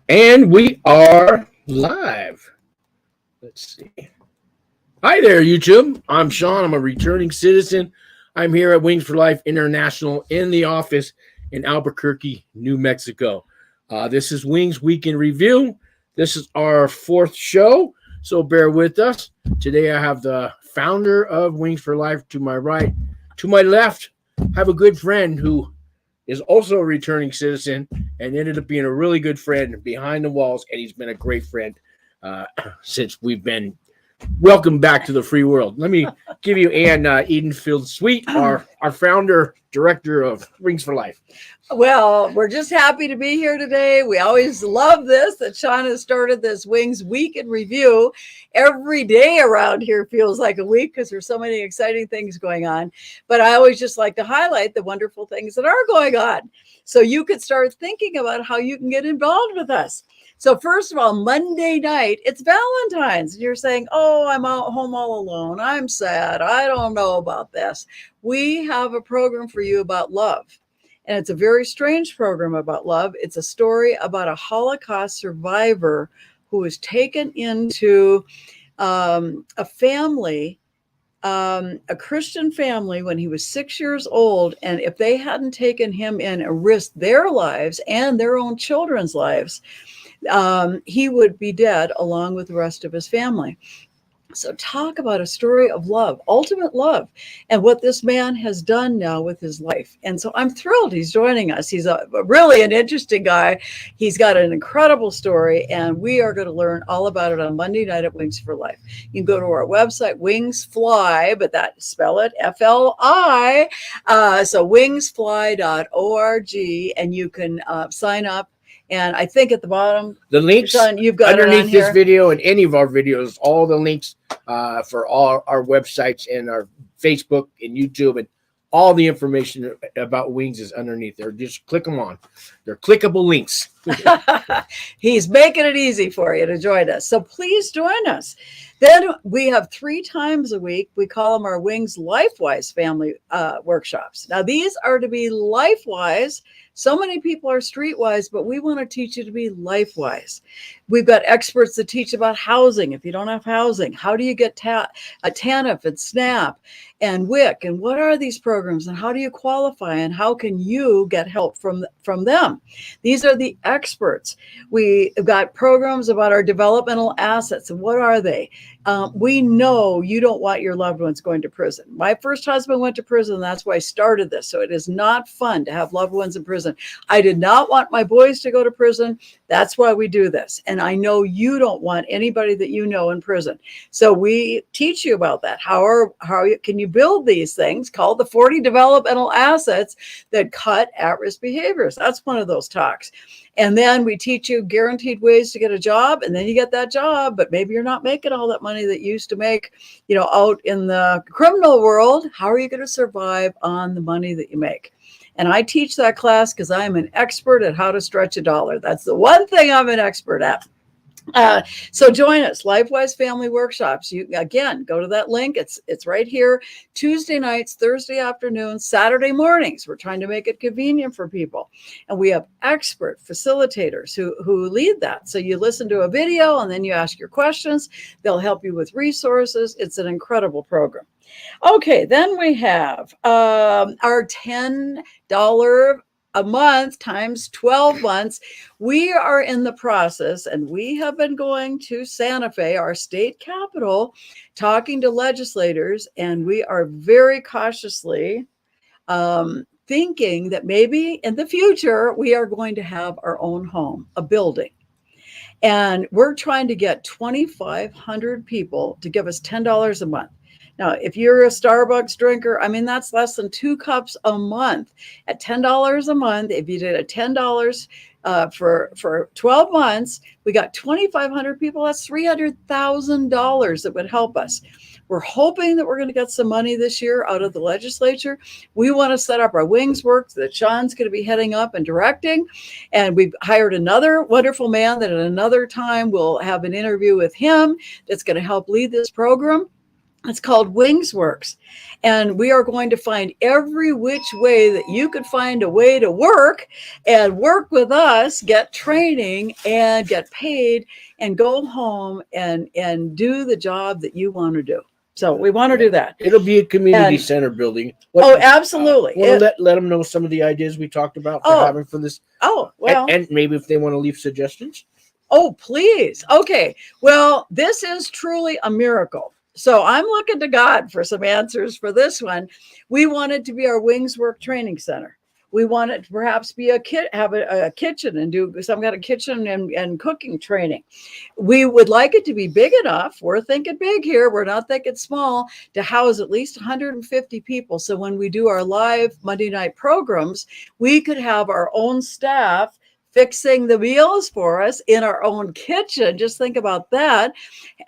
And we are live. Let's see. Hi there, YouTube. I'm Sean. I'm a returning citizen. I'm here at Wings for Life International in the office in Albuquerque, New Mexico. This is Wings Week in Review. This is our fourth show, so bear with us. Today I have the founder of Wings for Life to my right. To my left, I have a good friend who is also a returning citizen and ended up being a really good friend behind the walls, and he's been a great friend since we've been welcome back to the free world. Let me give you Ann Edenfield Sweet, our founder, director of Wings for Life. Well, we're just happy to be here today. We always love this, that Sean has started this Wings Week in Review. Every day around here feels like a week because there's so many exciting things going on. But I always just like to highlight the wonderful things that are going on, so you could start thinking about how you can get involved with us. So first of all, Monday night, it's Valentine's. And you're saying, oh, I'm out home all alone. I'm sad. I don't know about this. We have a program for you about love. And it's a very strange program about love. It's a story about a Holocaust survivor who was taken into a family, a Christian family, when he was 6 years old. And if they hadn't taken him in and risked their lives and their own children's lives, he would be dead along with the rest of his family. So talk about a story of love, ultimate love, and what this man has done now with his life. And so I'm thrilled he's joining us. He's really an interesting guy. He's got an incredible story, and we are going to learn all about it on Monday night at Wings for Life. You can go to our website, Wings Fly, but that spell it FLI. So wingsfly.org, and you can sign up. And I think at the bottom, the links, Sean, you've got underneath this video and any of our videos, all the links for all our websites and our Facebook and YouTube, and all the information about Wings is underneath there. Just click them on. They're clickable links. He's making it easy for you to join us. So please join us. Then we have 3 times a week. We call them our Wings LifeWise family workshops. Now, these are to be LifeWise. So many people are streetwise, but we want to teach you to be LifeWise. We've got experts that teach about housing. If you don't have housing, how do you get a TANF and SNAP and WIC? And what are these programs? And how do you qualify? And how can you get help from them? These are the experts. We've got programs about our developmental assets. And what are they? We know you don't want your loved ones going to prison. My first husband went to prison. That's why I started this. So it is not fun to have loved ones in prison. I did not want my boys to go to prison. That's why we do this. And I know you don't want anybody that you know in prison. So we teach you about that. How can you build these things called the 40 developmental assets that cut at-risk behaviors? That's one of those talks. And then we teach you guaranteed ways to get a job, and then you get that job, but maybe you're not making all that money that you used to make, out in the criminal world. How are you going to survive on the money that you make? And I teach that class because I'm an expert at how to stretch a dollar. That's the one thing I'm an expert at. So join us, LifeWise Family Workshops. You again go to that link. It's right here. Tuesday nights, Thursday afternoons, Saturday mornings. We're trying to make it convenient for people, and we have expert facilitators who lead that. So you listen to a video and then you ask your questions. They'll help you with resources. It's an incredible program. Okay, then we have our $10 a month times 12 months. We are in the process, and we have been going to Santa Fe, our state capital, talking to legislators, and we are very cautiously thinking that maybe in the future we are going to have our own home, a building. And we're trying to get 2,500 people to give us $10 a month. Now, if you're a Starbucks drinker, that's less than 2 cups a month. At $10 a month, if you did a $10 for 12 months, we got 2,500 people. That's $300,000 that would help us. We're hoping that we're going to get some money this year out of the legislature. We want to set up our Wings Works that Sean's going to be heading up and directing. And we've hired another wonderful man that at another time we'll have an interview with him that's going to help lead this program. It's called Wings Works. And we are going to find every which way that you could find a way to work and work with us, get training and get paid and go home and do the job that you want to do. So we want to do that. It'll be a community center building. Absolutely. Want to let them know some of the ideas we talked about for having for this. Oh, well. And maybe if they want to leave suggestions. Oh, please. Okay. Well, this is truly a miracle. So I'm looking to God for some answers for this one. We want it to be our Wings Work Training Center. We want it to perhaps be have a kitchen and do some kind of kitchen and cooking training. We would like it to be big enough. We're thinking big here. We're not thinking small, to house at least 150 people. So when we do our live Monday night programs, we could have our own staff fixing the meals for us in our own kitchen. Just think about that.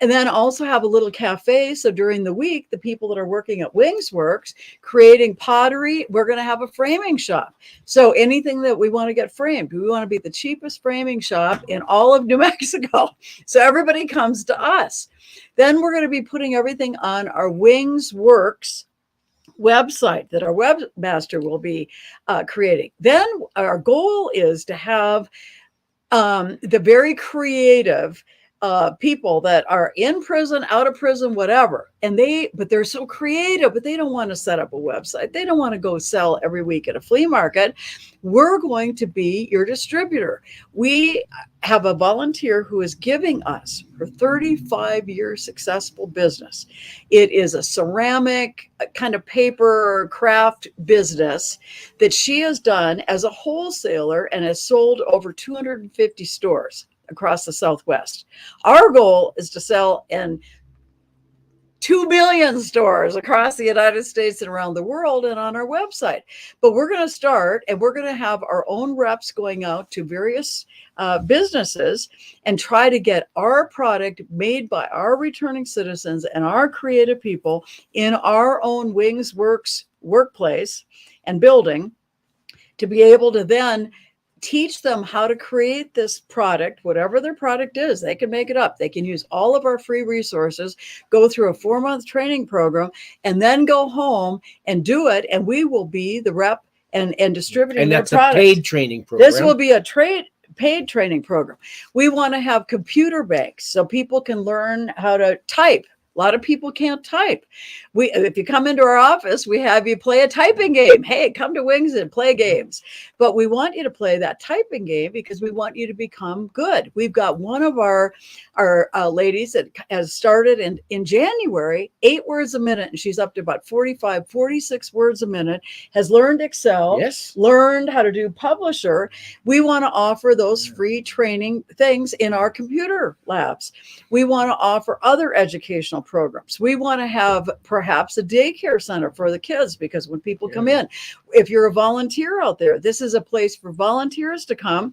And then also have a little cafe. So during the week, the people that are working at Wings Works, creating pottery, we're going to have a framing shop. So anything that we want to get framed, we want to be the cheapest framing shop in all of New Mexico. So everybody comes to us. Then we're going to be putting everything on our Wings Works website that our webmaster will be creating. Then our goal is to have the very creative people that are in prison, out of prison, whatever. But they're so creative, but they don't want to set up a website. They don't want to go sell every week at a flea market. We're going to be your distributor. We have a volunteer who is giving us her 35-year successful business. It is a ceramic kind of paper craft business that she has done as a wholesaler and has sold over 250 stores across the Southwest. Our goal is to sell in 2 million stores across the United States and around the world and on our website. But we're going to start, and we're going to have our own reps going out to various businesses and try to get our product made by our returning citizens and our creative people in our own Wings Works workplace and building, to be able to then teach them how to create this product, whatever their product is. They can make it up. They can use all of our free resources, go through a 4-month training program, and then go home and do it. And we will be the rep and distributing their product. And that's a paid training program. This will be a paid training program. We want to have computer banks so people can learn how to type. A lot of people can't type. If you come into our office, we have you play a typing game. Hey, come to Wings and play games. But we want you to play that typing game because we want you to become good. We've got one of our ladies that has started in January, 8 words a minute, and she's up to about 45, 46 words a minute, has learned Excel, yes, learned how to do Publisher. We want to offer those free training things in our computer labs. We want to offer other educational programs. We want to have perhaps a daycare center for the kids, because when people come in, if you're a volunteer out there, this is a place for volunteers to come.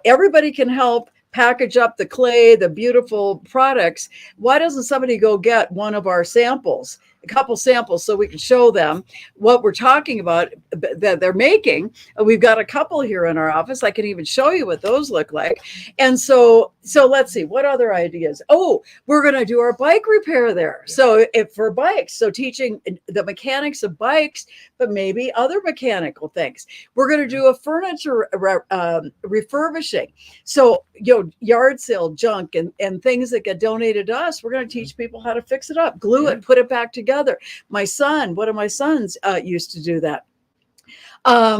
Everybody can help package up the clay, the beautiful products. Why doesn't somebody go get one of our samples, a couple samples, so we can show them what we're talking about that they're making? We've got a couple here in our office. I can even show you what those look like. And so let's see, what other ideas? Oh, we're going to do our bike repair there. Yeah. So for bikes, so teaching the mechanics of bikes, but maybe other mechanical things. We're going to do a furniture refurbishing. So, yard sale junk and things that get donated to us, we're going to teach people how to fix it up, glue it, put it back together. One of my sons used to do that.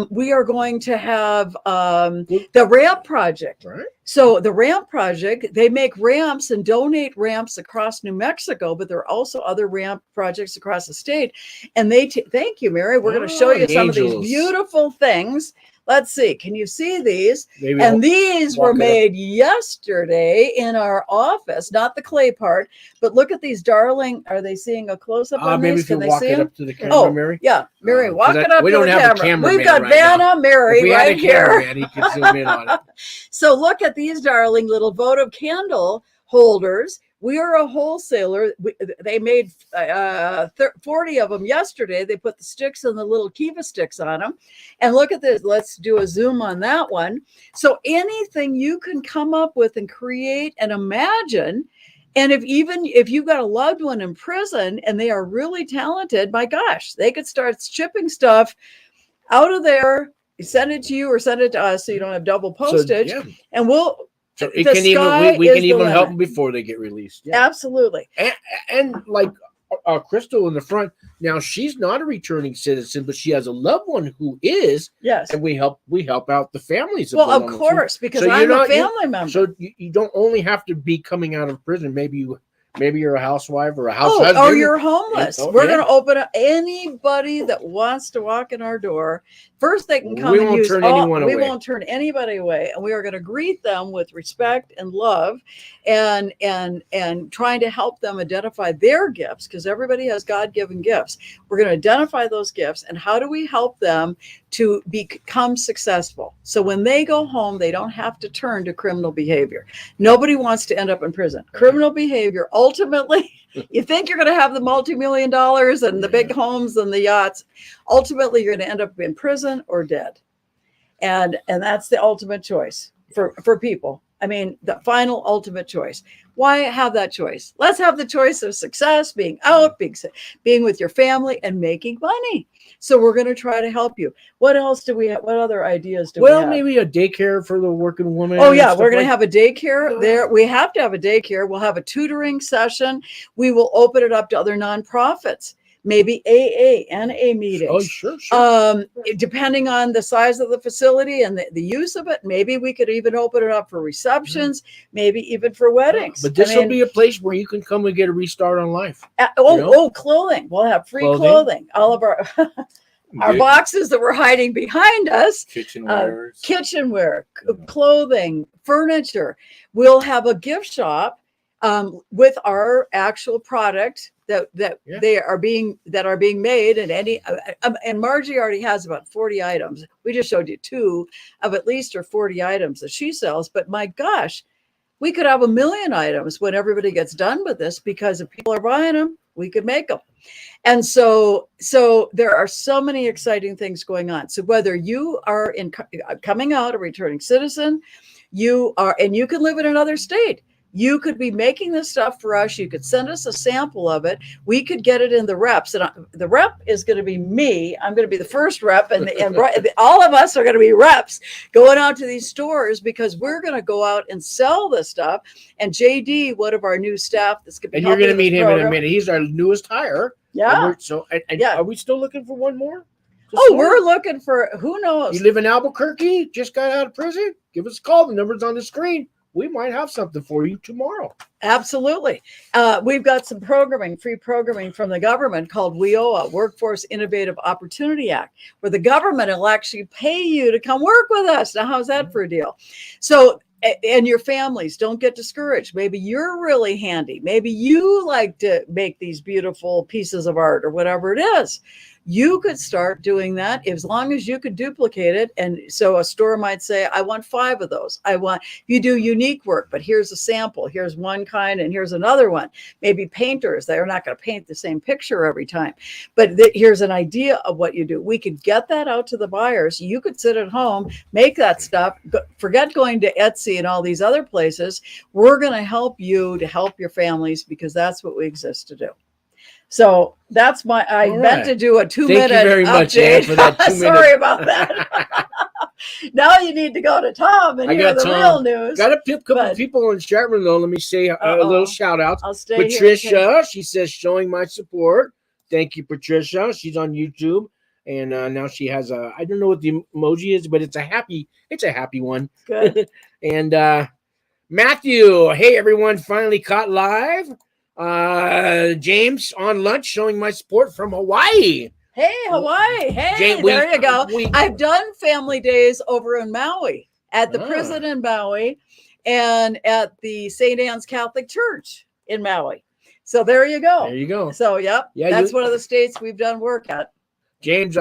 We are going to have the ramp project. Right. So the ramp project, they make ramps and donate ramps across New Mexico, but there are also other ramp projects across the state. And thank you, Mary. We're going to show you some of these beautiful things. Let's see. Can you see these? Maybe and these were made yesterday in our office, not the clay part, but look at these darling. Are they seeing a close-up on maybe these? Can they walk it up to the camera, Mary? Yeah. Mary, walk it up to the camera. We don't have a camera. We've got Vanna, Mary right here. He can zoom in on it. So look at these darling little votive candle holders. We are a wholesaler. They made 40 of them yesterday. They put the sticks and the little Kiva sticks on them. And look at this. Let's do a zoom on that one. So anything you can come up with and create and imagine, And if you've got a loved one in prison and they are really talented, my gosh, they could start shipping stuff out of there, send it to you or send it to us so you don't have double postage. So, And so it can even we can even help them before they get released. Yeah. Absolutely. And like Crystal in the front, now she's not a returning citizen, but she has a loved one who is. Yes. And we help out the families. Well, of course, because I'm a family member. So you don't only have to be coming out of prison. Maybe you're a housewife or a house husband. Or you're homeless. We're going to open up anybody that wants to walk in our door. First, they can come and use. We won't turn anybody away, and we are going to greet them with respect and love, and trying to help them identify their gifts, because everybody has God-given gifts. We're going to identify those gifts, and how do we help them to become successful? So when they go home, they don't have to turn to criminal behavior. Nobody wants to end up in prison. Criminal behavior, ultimately, you think you're going to have the multi-million dollars and the big homes and the yachts. Ultimately, you're going to end up in prison or dead. And that's the ultimate choice for people. I mean, the final ultimate choice. Why have that choice? Let's have the choice of success, being out, being with your family, and making money. So we're going to try to help you. What else do we have? What other ideas do we have? Well, maybe a daycare for the working woman. Oh, yeah. We're going to have a daycare there. We have to have a daycare. We'll have a tutoring session. We will open it up to other nonprofits. Maybe AA, NA meetings. Oh, sure. Depending on the size of the facility and the use of it, maybe we could even open it up for receptions, maybe even for weddings. But this will be a place where you can come and get a restart on life. Clothing. We'll have free clothing. All of our boxes that we're hiding behind us. Kitchenware, clothing, furniture. We'll have a gift shop with our actual product that are being made, and Margie already has about 40 items. We just showed you 2 of at least 40 items that she sells. But my gosh, we could have 1 million items when everybody gets done with this, because if people are buying them, we could make them. And so there are so many exciting things going on. So whether you are coming out a returning citizen, you can live in another state. You could be making this stuff for us. You could send us a sample of it. We could get it in the reps. And the rep is going to be me. I'm going to be the first rep. And all of us are going to be reps going out to these stores, because we're going to go out and sell this stuff. And JD, one of our new staff that's going to be you're going to meet him in a minute. He's our newest hire. Yeah. Are we still looking for one more? We're looking for, who knows? You live in Albuquerque, just got out of prison? Give us a call. The number's on the screen. We might have something for you tomorrow. Absolutely. We've got some free programming from the government called Wioa, Workforce Innovative Opportunity Act, where the government will actually pay you to come work with us. Now, how's that for a deal? So, and your families, don't get discouraged. Maybe you're really handy. Maybe you like to make these beautiful pieces of art or whatever it is. You could start doing that as long as you could duplicate it. And so a store might say, I want 5 of those. You do unique work, but here's a sample. Here's one kind and here's another one. Maybe painters, they're not going to paint the same picture every time. But here's an idea of what you do. We could get that out to the buyers. You could sit at home, make that stuff. Forget going to Etsy and all these other places. We're going to help you to help your families, because that's what we exist to do. So that's I meant to do a 2-minute Thank you very much, Ann, for that 2 minutes. Sorry about that. Now you need to go to Tom and hear the real news. Got a couple people in chat room, though. Let me say a little shout out. I'll stay Patricia, she says, showing my support. Thank you, Patricia. She's on YouTube. And now she has I don't know what the emoji is, but it's a happy one. Good. And Matthew, hey, everyone, finally caught live. James on lunch, showing my support from Hawaii. Hey, Hawaii. Hey, James, there you go. I've done family days over in Maui, at the prison in Maui, and at the St. Anne's Catholic Church in Maui. So there you go. There you go. So, that's one of the states we've done work at. James,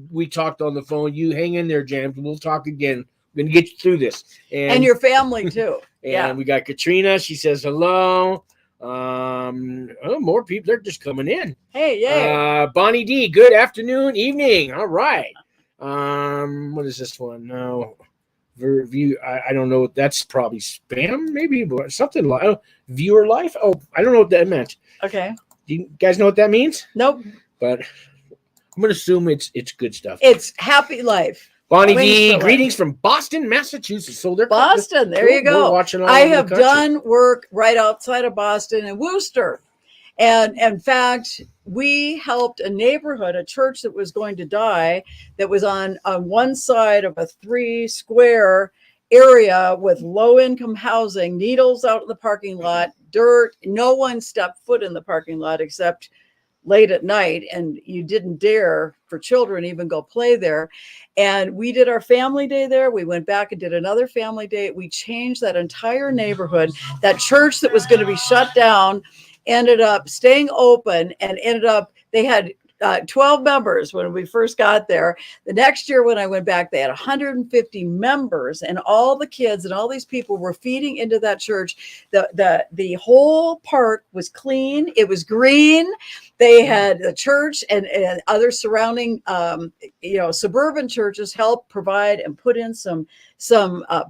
we talked on the phone. You hang in there, James. We'll talk again. We're going to get you through this. And your family, too. And we got Katrina. She says hello. More people. They're just coming in. Hey, yay. Bonnie D, good afternoon, evening. All right. What is this one? No. View. I don't know. That's probably spam, maybe, but something like viewer life. Oh, I don't know what that meant. Okay. Do you guys know what that means? Nope. But I'm gonna assume it's good stuff. It's happy life. Bonnie Wings V, for life. greetings from Boston, Massachusetts. So they're Boston. There you go. We're watching all I over the have country. done work right outside of Boston in Worcester. And in fact, we helped a neighborhood, a church that was going to die, that was on one side of a 3-square area with low-income housing, needles out in the parking lot, dirt. No one stepped foot in the parking lot except late at night, and you didn't dare for children even go play there. And we did our family day there. We went back and did another family day. We changed that entire neighborhood. That church that was going to be shut down ended up staying open, and ended up, they had 12 members when we first got there. The next year when I went back, they had 150 members, and all the kids and all these people were feeding into that church. The whole park was clean. It was green. They had the church and other surrounding, suburban churches help provide and put in some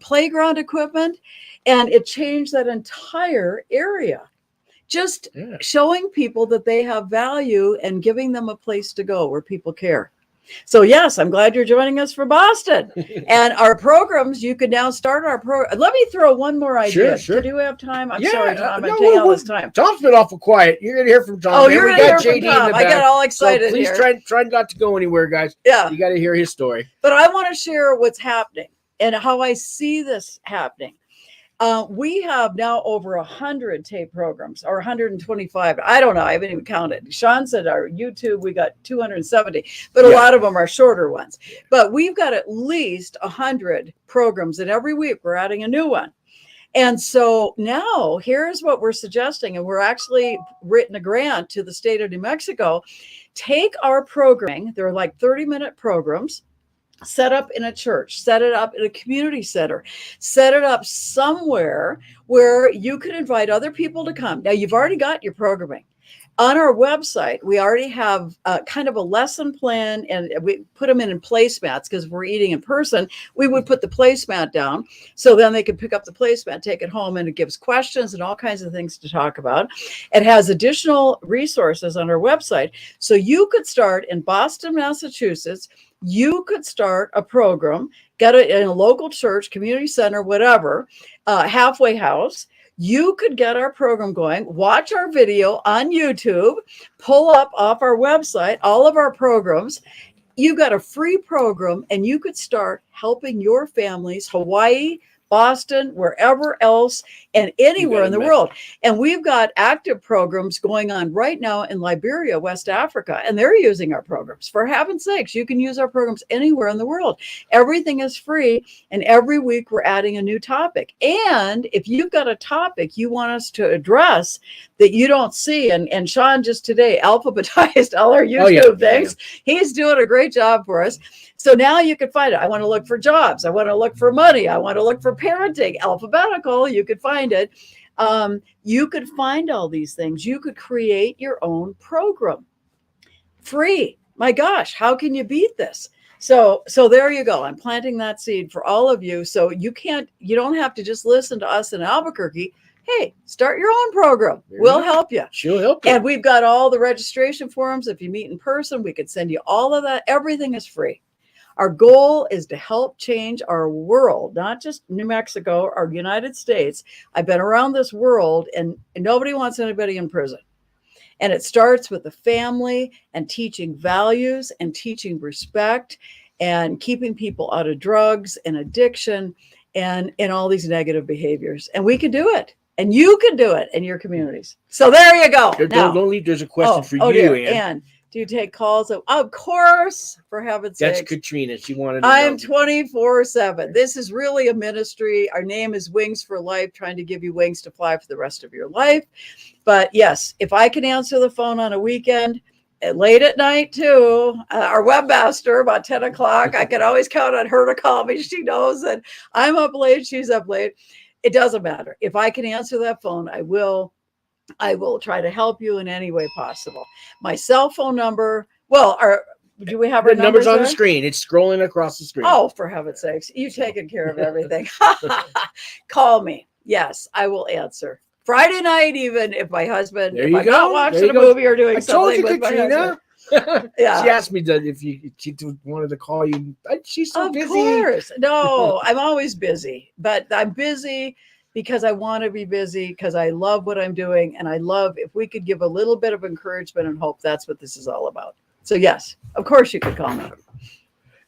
playground equipment, and it changed that entire area. Just showing people that they have value and giving them a place to go where people care. So yes, I'm glad you're joining us from Boston. And our programs, you can now start our program. Let me throw one more idea. Sure. Do you have time? I'm sorry, Tom. I'm no, taking all this time. Tom's been awful quiet. You're going to hear from Tom. Oh, you're going to hear from Tom. I got all excited so please here. try not to go anywhere, guys. Yeah. You got to hear his story. But I want to share what's happening and how I see this happening. We have now over 100 tape programs, or 125. I don't know. I haven't even counted. Sean said our YouTube, we got 270, but a lot of them are shorter ones. But we've got at least 100 programs, and every week we're adding a new one. And so now here's what we're suggesting, and we're actually written a grant to the state of New Mexico. Take our programming. They're like 30-minute programs. Set up in a church, set it up in a community center, set it up somewhere where you could invite other people to come. Now, you've already got your programming. On our website, we already have kind of a lesson plan, and we put them in placemats because we're eating in person. We would put the placemat down so then they could pick up the placemat, take it home, and it gives questions and all kinds of things to talk about. It has additional resources on our website. So you could start in Boston, Massachusetts. You could start a program, get it in a local church, community center, whatever, halfway house. You could get our program going, watch our video on YouTube, pull up off our website all of our programs. You've got a free program, and you could start helping your families, Hawaii, Boston, wherever else, and anywhere in the world. And we've got active programs going on right now in Liberia, West Africa, and they're using our programs. For heaven's sakes, you can use our programs anywhere in the world. Everything is free, and every week we're adding a new topic. And if you've got a topic you want us to address that you don't see, and Sean just today alphabetized all our YouTube things. He's doing a great job for us. So now you can find it. I want to look for jobs. I want to look for money. I want to look for parenting, alphabetical. You could find it. You could find all these things. You could create your own program. Free. My gosh, how can you beat this? So there you go. I'm planting that seed for all of you. So you don't have to just listen to us in Albuquerque. Hey, start your own program. We'll help you. She'll help you. And we've got all the registration forms. If you meet in person, we could send you all of that. Everything is free. Our goal is to help change our world, not just New Mexico or United States. I've been around this world, and nobody wants anybody in prison. And it starts with the family and teaching values and teaching respect and keeping people out of drugs and addiction and all these negative behaviors. And we can do it. And you can do it in your communities. So there you go. Don't leave. There's a question for you, Ann. Do you take calls? Of course, for heaven's sake. That's Katrina. She wanted to I am 24/7. This is really a ministry. Our name is Wings for Life, trying to give you wings to fly for the rest of your life. But yes, if I can answer the phone on a weekend, late at night too, our webmaster about 10 o'clock, I can always count on her to call me. She knows that I'm up late, she's up late. It doesn't matter. If I can answer that phone, I will try to help you in any way possible. My cell phone number, Do we have our The numbers on the there? screen. It's scrolling across the screen. Oh, for heaven's sakes. You taking care of everything. Call me. Yes, I will answer. Friday night, even if my husband, There if you I'm go. not watching a movie or doing I told something you, with my Katrina. husband. Yeah. She asked me that if she wanted to call you. She's so busy. Of course. No, I'm always busy, but I'm busy because I want to be busy, because I love what I'm doing. And I love if we could give a little bit of encouragement and hope. That's what this is all about. So yes, of course you could call me. And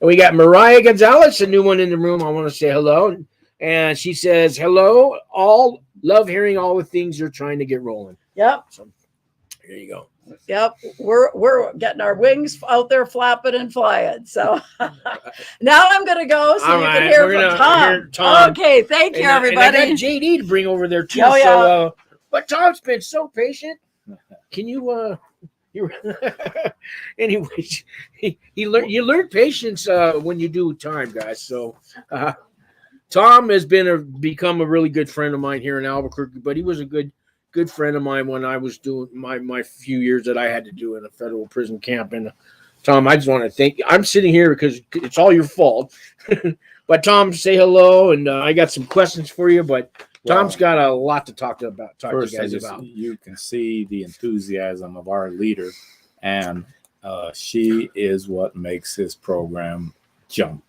we got Mariah Gonzalez, a new one in the room. I want to say hello. And she says, hello, all. Love hearing all the things you're trying to get rolling. Yep. So there you go. Yep. We're getting our wings out there flapping and flying. So now I'm going to go so you can hear from Tom. Tom. Okay. Thank you, everybody. And I got JD to bring over there too. Oh, yeah. So, but Tom's been so patient. Can you, anyways, you learn patience when you do time, guys. So Tom has become a really good friend of mine here in Albuquerque, but he was a good friend of mine when I was doing my few years that I had to do in a federal prison camp. And Tom, I just want to thank you. I'm sitting here because it's all your fault. But Tom, say hello, and I got some questions for you. But Tom's got a lot to talk to you guys about. You can see the enthusiasm of our leader, and she is what makes this program jump.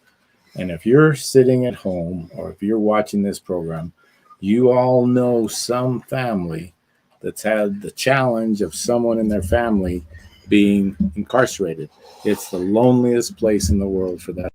And if you're sitting at home or if you're watching this program, you all know some family that's had the challenge of someone in their family being incarcerated. It's the loneliest place in the world for that.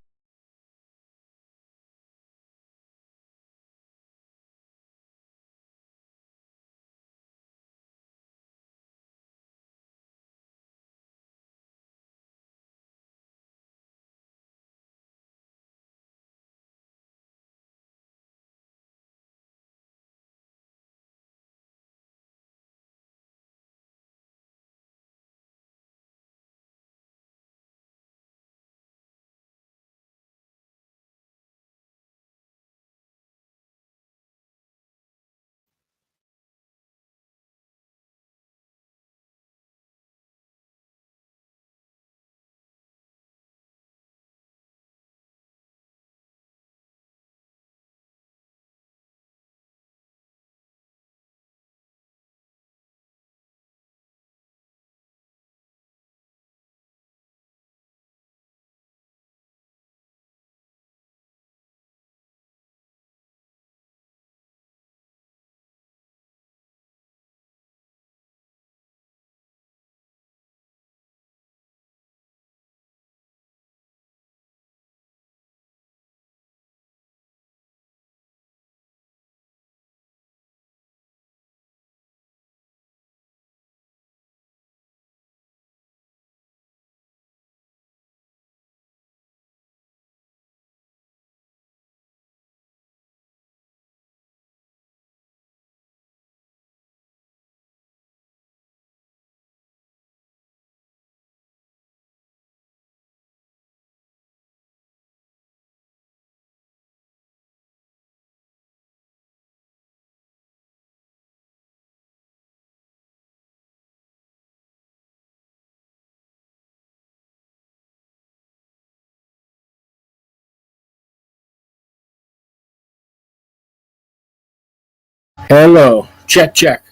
Hello. Check.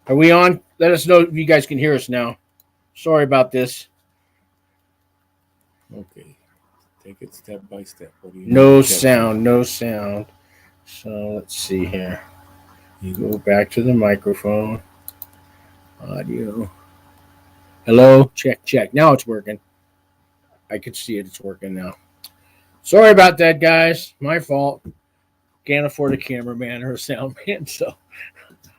Are we on? Let us know if you guys can hear us now. Sorry about this. Okay. Take it step by step. No sound. So let's see here. You go back to the microphone. Audio. Hello. Check. Now it's working. I can see it. It's working now. Sorry about that, guys. My fault. Can't afford a cameraman or a sound man, so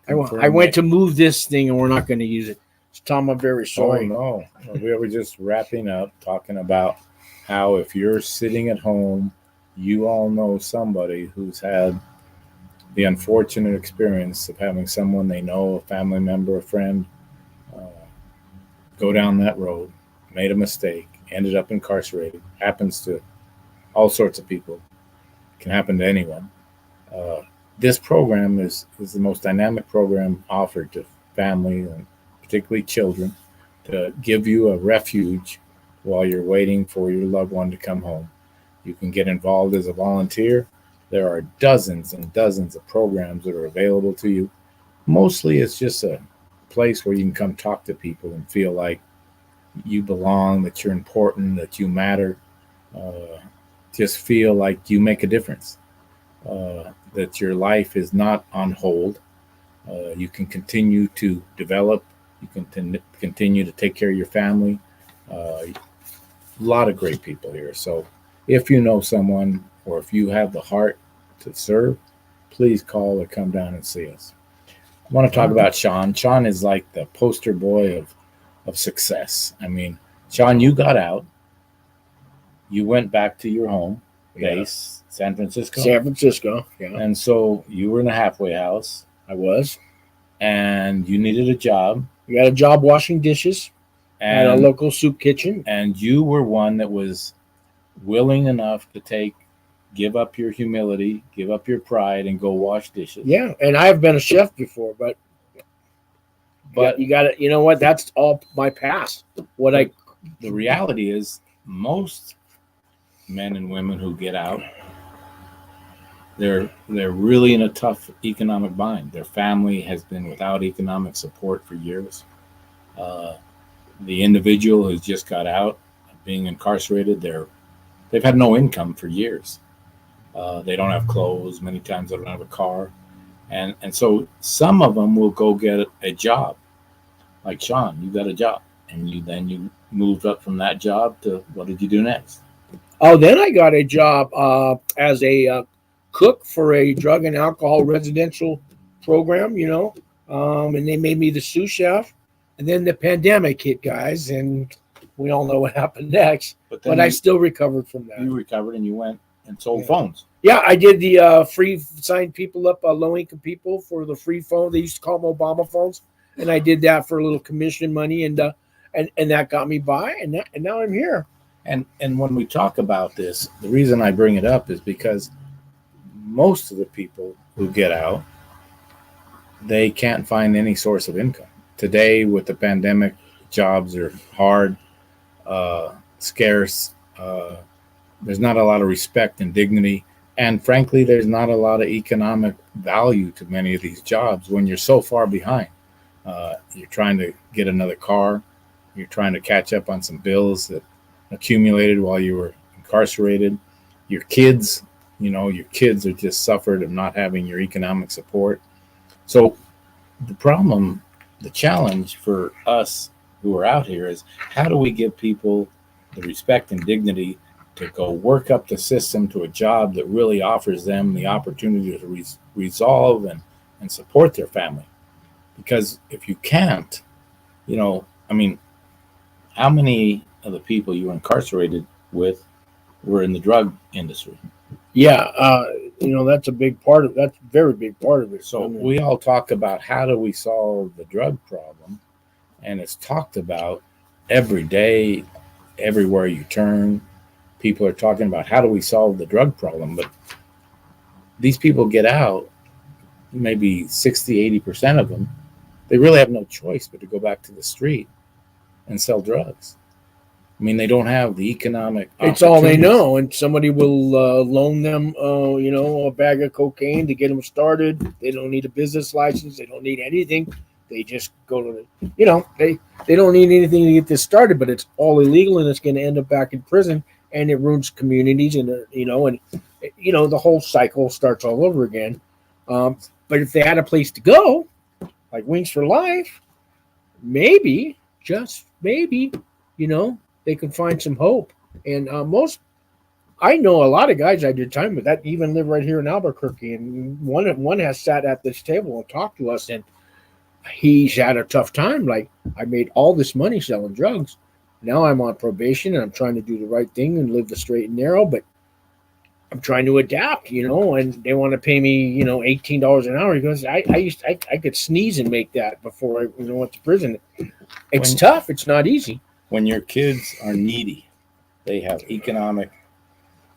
I went to move this thing and we're not going to use it. So Tom, I'm very sorry. Oh, no. We were just wrapping up talking about how if you're sitting at home, you all know somebody who's had the unfortunate experience of having someone they know, a family member, a friend, go down that road, made a mistake, ended up incarcerated. Happens to all sorts of people. It can happen to anyone. This program is the most dynamic program offered to family and particularly children to give you a refuge while you're waiting for your loved one to come home. You can get involved as a volunteer. There are dozens and dozens of programs that are available to you. Mostly it's just a place where you can come talk to people and feel like you belong, that you're important, that you matter. Just feel like you make a difference, that your life is not on hold. You can continue to develop. You can continue to take care of your family. A lot of great people here. So if you know someone or if you have the heart to serve, please call or come down and see us. I want to talk about Sean. Sean is like the poster boy of success. I mean, Sean, you got out. You went back to your home base, San Francisco. San Francisco, yeah. And so you were in a halfway house. I was. And you needed a job. I got a job washing dishes at a local soup kitchen. And you were one that was willing enough to give up your humility, give up your pride, and go wash dishes. Yeah, and I have been a chef before, but you got to, you know what? That's all my past. The reality is, most men and women who get out, they're really in a tough economic bind. Their family has been without economic support for years. The individual who's just got out, being incarcerated, they've had no income for years. They don't have clothes. Many times they don't have a car. And so some of them will go get a job. Like Sean, you got a job. And you moved up from that job to, what did you do next? Oh, then I got a job as a cook for a drug and alcohol residential program, and they made me the sous chef. And then the pandemic hit, guys, and we all know what happened next. But I still recovered from that. You recovered and you went and sold phones. Yeah, I did the free, signed people up, low-income people for the free phone. They used to call them Obama phones. And I did that for a little commission money, and that got me by, and now I'm here. And when we talk about this, the reason I bring it up is because most of the people who get out, they can't find any source of income. Today, with the pandemic, jobs are hard, scarce. There's not a lot of respect and dignity. And frankly, there's not a lot of economic value to many of these jobs when you're so far behind. You're trying to get another car. You're trying to catch up on some bills that accumulated while you were incarcerated. Your kids are just suffered of not having your economic support. So the challenge for us who are out here is, how do we give people the respect and dignity to go work up the system to a job that really offers them the opportunity to resolve and support their family? Because if you can't, how many of the people you were incarcerated with were in the drug industry? Yeah, that's a big part that's a very big part of it. So we all talk about, how do we solve the drug problem? And it's talked about every day, everywhere you turn. People are talking about, how do we solve the drug problem? But these people get out, maybe 60, 80% of them, they really have no choice but to go back to the street and sell drugs. I mean, they don't have the economic. It's all they know, and somebody will loan them, a bag of cocaine to get them started. They don't need a business license. They don't need anything. They just go to they don't need anything to get this started, but it's all illegal, and it's going to end up back in prison, and it ruins communities, and the whole cycle starts all over again. But if they had a place to go, like Wings for Life, maybe, just maybe, they could find some hope. And I know a lot of guys I did time with that even live right here in Albuquerque, and one has sat at this table and talked to us, and he's had a tough time. Like, I made all this money selling drugs. Now I'm on probation, and I'm trying to do the right thing and live the straight and narrow, but I'm trying to adapt, and they want to pay me, $18 an hour. He goes, I could sneeze and make that before I went to prison. It's tough. It's not easy. When your kids are needy, they have economic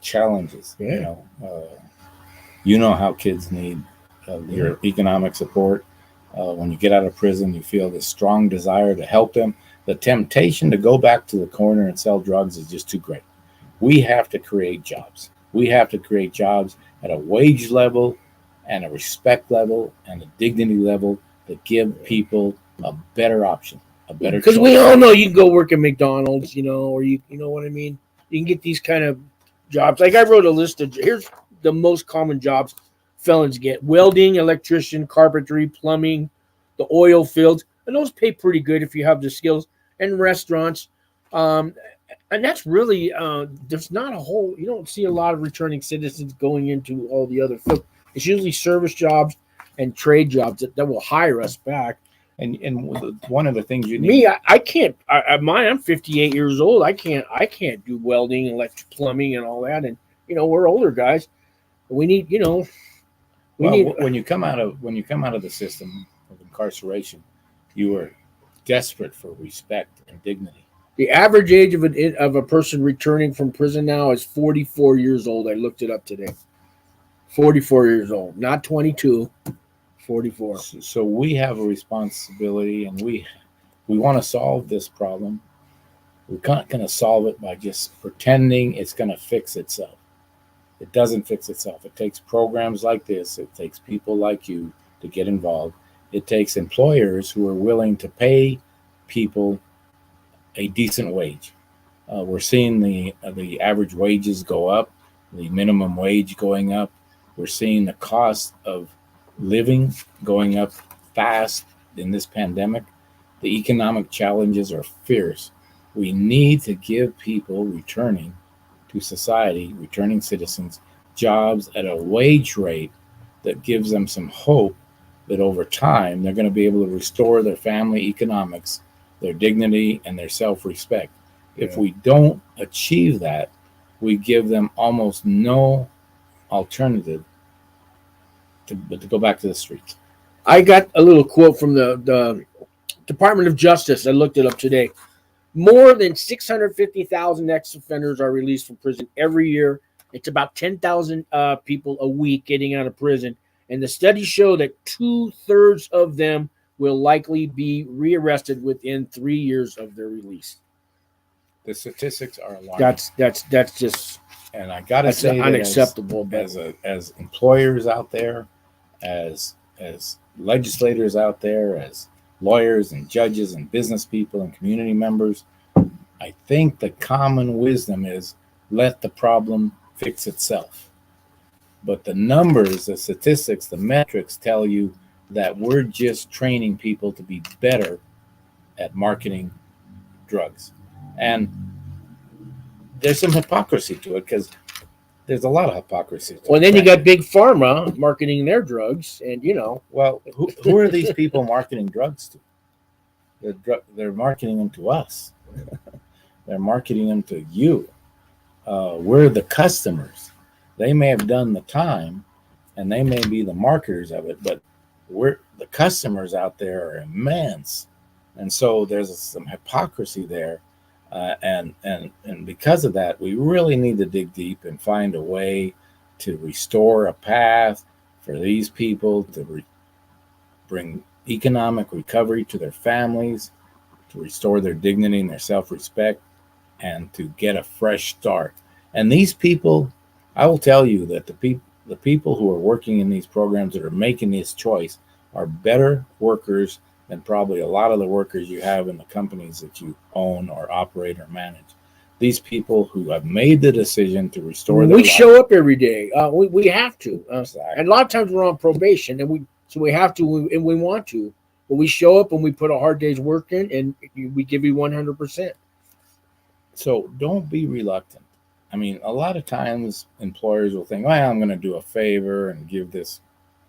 challenges. Yeah. How kids need your economic support. When you get out of prison, you feel this strong desire to help them. The temptation to go back to the corner and sell drugs is just too great. We have to create jobs. We have to create jobs at a wage level and a respect level and a dignity level that give people a better option, a better Because choice. we all know you can go work at McDonald's, or you know what I mean? You can get these kind of jobs. Like I wrote a list of, here's the most common jobs felons get: welding, electrician, carpentry, plumbing, the oil fields. And those pay pretty good if you have the skills. And restaurants. And that's really, there's not a whole, you don't see a lot of returning citizens going into all the other fields. It's usually service jobs and trade jobs that will hire us back. And one of the things you need. Me, I can't. I'm 58 years old. I can't do welding, electric, plumbing, and all that. And we're older guys. We need, when you come out of the system of incarceration, you are desperate for respect and dignity. The average age of a person returning from prison now is 44 years old. I looked it up today. 44 years old, not 22. 44. So we have a responsibility, and we want to solve this problem. We're not going to solve it by just pretending it's going to fix itself. It doesn't fix itself. It takes programs like this. It takes people like you to get involved. It takes employers who are willing to pay people a decent wage. We're seeing the average wages go up, the minimum wage going up. We're seeing the cost of living going up fast in this pandemic. The economic challenges are fierce. We need to give people returning to society, returning citizens, jobs at a wage rate that gives them some hope that over time they're going to be able to restore their family economics, their dignity, and their self-respect. If we don't achieve that, we give them almost no alternative but to go back to the streets. I got a little quote from the Department of Justice. I looked it up today. More than 650,000 ex-offenders are released from prison every year. It's about 10,000 people a week getting out of prison. And the studies show that 2/3 of them will likely be rearrested within 3 years of their release. The statistics are alarming. That's just, and I gotta say, unacceptable. As employers out there, as legislators out there, as lawyers and judges and business people and community members, I think the common wisdom is let the problem fix itself. But the numbers, the statistics, the metrics tell you that we're just training people to be better at marketing drugs. And there's some hypocrisy to it, because there's a lot of hypocrisy. Well, then you got Big Pharma marketing their drugs, and Well, who are these people marketing drugs to? They're marketing them to us. They're marketing them to you. We're the customers. They may have done the time, and they may be the marketers of it, but the customers out there are immense, and so there's some hypocrisy there. And because of that, we really need to dig deep and find a way to restore a path for these people to bring economic recovery to their families, to restore their dignity and their self-respect, and to get a fresh start. And these people, I will tell you that the people who are working in these programs that are making this choice are better workers than probably a lot of the workers you have in the companies that you own or operate or manage. These people who have made the decision to restore their life. Show up every day. We have to. Exactly. And a lot of times we're on probation, and we have to, and we want to. But we show up and we put a hard day's work in, and we give you 100%. So don't be reluctant. I mean, a lot of times employers will think, well, I'm going to do a favor and give this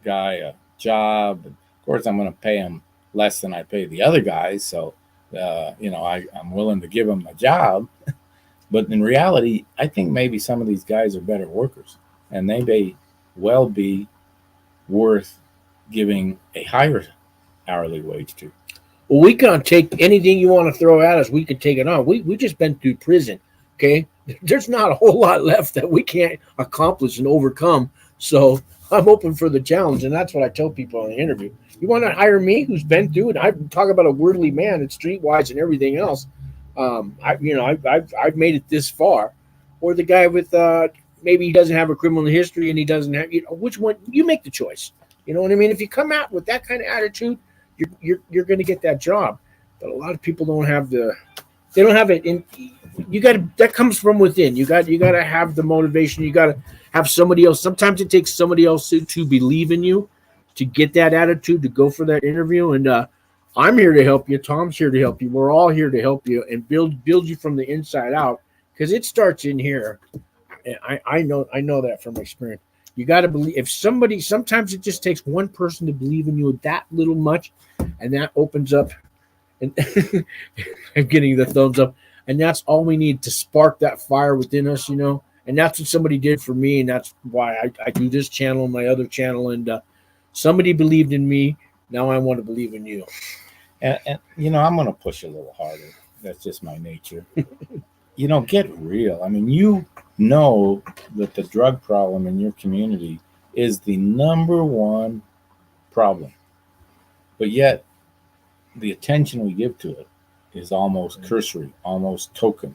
guy a job. And of course, I'm going to pay him less than I pay the other guys. So, I'm willing to give him a job. But in reality, I think maybe some of these guys are better workers, and they may well be worth giving a higher hourly wage to. Well, we can't take anything you want to throw at us. We can take it on. We just been through prison. Okay. There's not a whole lot left that we can't accomplish and overcome. So I'm open for the challenge, and that's what I tell people in the interview. You want to hire me, who's been through it? I talk about a worldly man and streetwise and everything else. I've made it this far, or the guy with maybe he doesn't have a criminal history and he doesn't have, which one? You make the choice. You know what I mean? If you come out with that kind of attitude, you're going to get that job. But a lot of people don't have they don't have it. That comes from within. You got to have the motivation. You got to have somebody else. Sometimes it takes somebody else to believe in you, to get that attitude, to go for that interview. And I'm here to help you. Tom's here to help you. We're all here to help you and build you from the inside out, because it starts in here. I know that from experience. You got to believe. If somebody, sometimes it just takes one person to believe in you that little much, and that opens up. And I'm getting the thumbs up, and that's all we need to spark that fire within us, And that's what somebody did for me, and that's why I do this channel and my other channel. And somebody believed in me. Now I want to believe in you. And I'm going to push a little harder. That's just my nature. Get real. I mean, that the drug problem in your community is the number one problem, but yet the attention we give to it is almost cursory, almost token.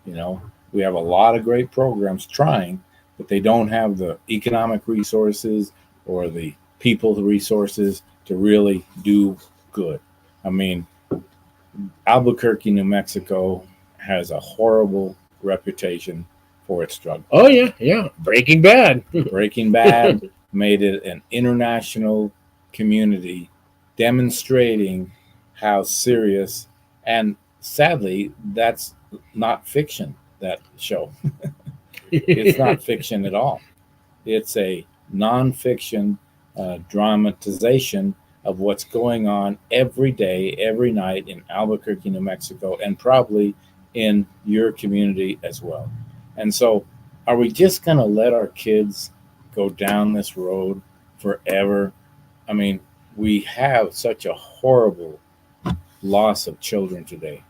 We have a lot of great programs trying, but they don't have the economic resources or the people resources to really do good. I mean, Albuquerque, New Mexico has a horrible reputation for its drug. Oh, yeah. Breaking Bad. Breaking Bad made it an international community, demonstrating how serious, and sadly, that's not fiction, that show. It's not fiction at all. It's a nonfiction dramatization of what's going on every day, every night in Albuquerque, New Mexico, and probably in your community as well. And so, are we just going to let our kids go down this road forever? I mean, we have such a horrible loss of children today.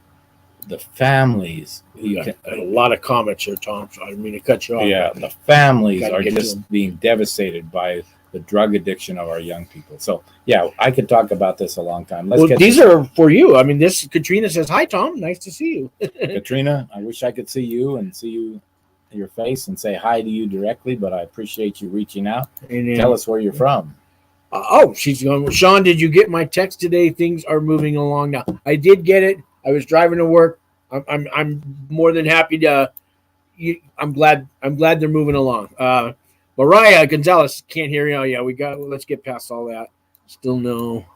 The families. A lot of comments here, Tom. So I didn't mean to cut you off. Yeah, the families are just being devastated by the drug addiction of our young people. So, yeah, I could talk about this a long time. These are for you. I mean, Katrina says, "Hi, Tom. Nice to see you." Katrina, I wish I could see you and see you, your face, and say hi to you directly, but I appreciate you reaching out. And tell us where you're from. She's going, Sean, did you get my text today? Things are moving along now. I did get it. I was driving to work. I'm more than happy to. I'm glad they're moving along. Mariah Gonzalez can't hear you. Oh, yeah, let's get past all that. Still no.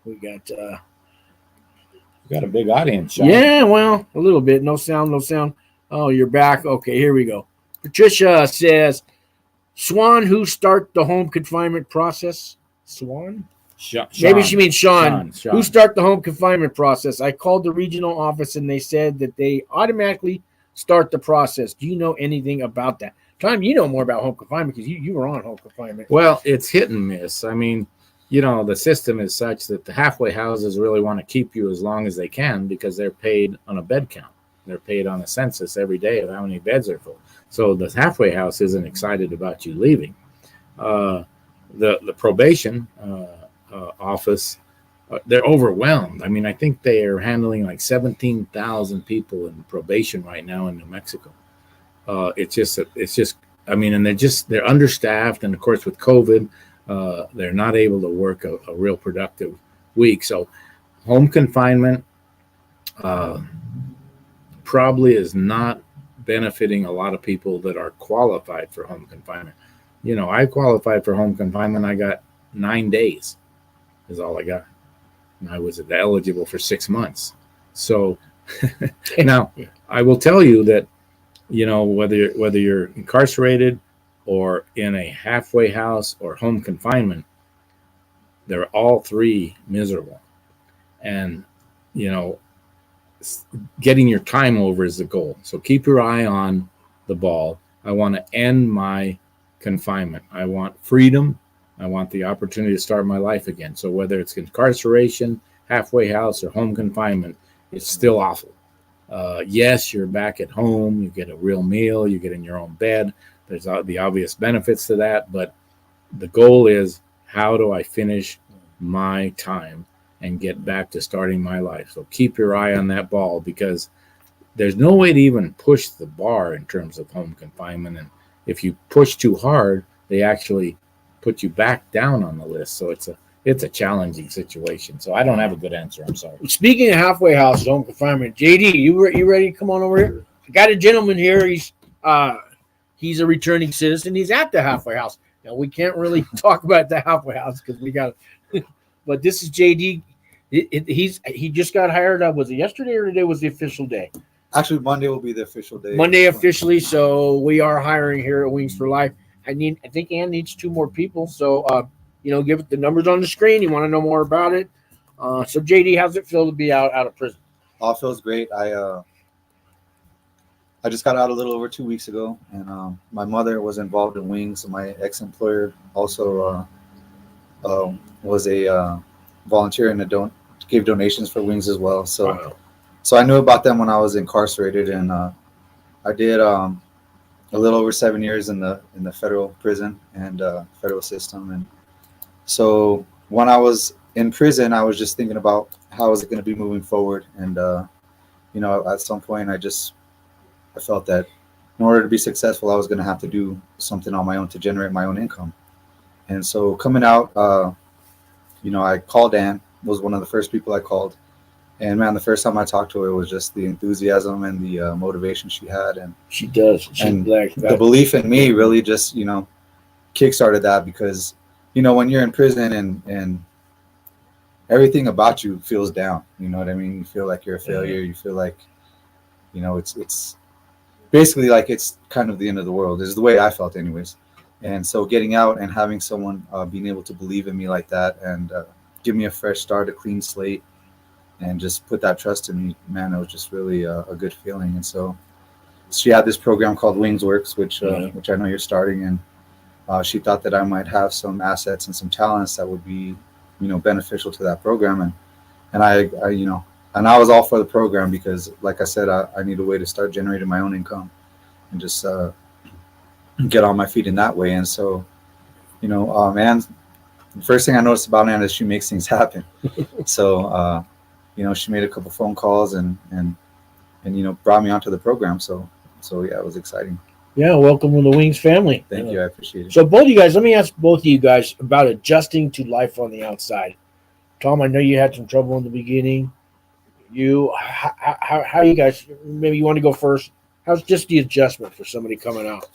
We got a big audience, Sean. Yeah, well, a little bit. No sound. Oh, you're back. Okay, here we go. Patricia says, Swan, who start the home confinement process? Swan? Sean. Maybe she means Sean. Who start the home confinement process? I called the regional office and they said that they automatically start the process. Do you know anything about that? Tom, you know more about home confinement because you were on home confinement. Well, it's hit and miss. I mean, the system is such that the halfway houses really want to keep you as long as they can because they're paid on a bed count. They're paid on a census every day of how many beds are full. So the halfway house isn't excited about you leaving. The probation office, they're overwhelmed. I mean, I think they are handling like 17,000 people in probation right now in New Mexico. It's just. I mean, and they're understaffed, and of course with COVID, they're not able to work a real productive week. So, home confinement probably is not benefiting a lot of people that are qualified for home confinement. I qualified for home confinement. I got 9 days, is all I got, and I was eligible for 6 months. So now I will tell you that. Whether you're incarcerated or in a halfway house or home confinement, they're all three miserable. And, getting your time over is the goal. So keep your eye on the ball. I want to end my confinement. I want freedom. I want the opportunity to start my life again. So whether it's incarceration, halfway house, or home confinement, it's still awful. Yes, you're back at home. You get a real meal. You get in your own bed. There's the obvious benefits to that, but the goal is, how do I finish my time and get back to starting my life? So keep your eye on that ball, because there's no way to even push the bar in terms of home confinement. And if you push too hard, they actually put you back down on the list. So it's a challenging situation. So I don't have a good answer. I'm sorry. Speaking of halfway house, home confinement, JD, you ready to come on over here? I got a gentleman here. He's a returning citizen. He's at the halfway house. Now we can't really talk about the halfway house because we got. But this is JD. He just got hired. Was it yesterday or today was the official day? Actually, Monday will be the official day. Monday officially. So we are hiring here at Wings for Life. I think Ann needs 2 more people. So give it the numbers on the screen. You want to know more about it. So JD, how's it feel to be out of prison? All feels great. I just got out a little over 2 weeks ago, and my mother was involved in Wings. My ex-employer also was a volunteer and gave donations for Wings as well. So, Wow. So I knew about them when I was incarcerated, and I did a little over 7 years in the federal prison and federal system. And so when I was in prison, I was just thinking about how was it going to be moving forward. And at some point, I felt that in order to be successful, I was going to have to do something on my own to generate my own income. And so coming out, I called Ann, was one of the first people I called. And man, the first time I talked to her, it was just the enthusiasm and the motivation she had. And She does. the belief in me really just, kickstarted that, because, when you're in prison and everything about you feels down, you know what I mean? You feel like you're a failure. You feel like, it's basically like it's kind of the end of the world. This is the way I felt anyways. And so getting out and having someone being able to believe in me like that and give me a fresh start, a clean slate, and just put that trust in me, man, it was just really a good feeling. And so she had this program called Wings Works, which I know you're starting, and she thought that I might have some assets and some talents that would be, beneficial to that program. And I was all for the program because, like I said, I need a way to start generating my own income and just get on my feet in that way. And so, man, the first thing I noticed about Ann is she makes things happen. So, she made a couple phone calls and brought me onto the program. So yeah, it was exciting. Yeah, welcome to the Wings family. Thank you. I appreciate it. So both of you guys, let me ask both of you guys about adjusting to life on the outside. Tom, I know you had some trouble in the beginning. How you guys, maybe you want to go first. How's just the adjustment for somebody coming out?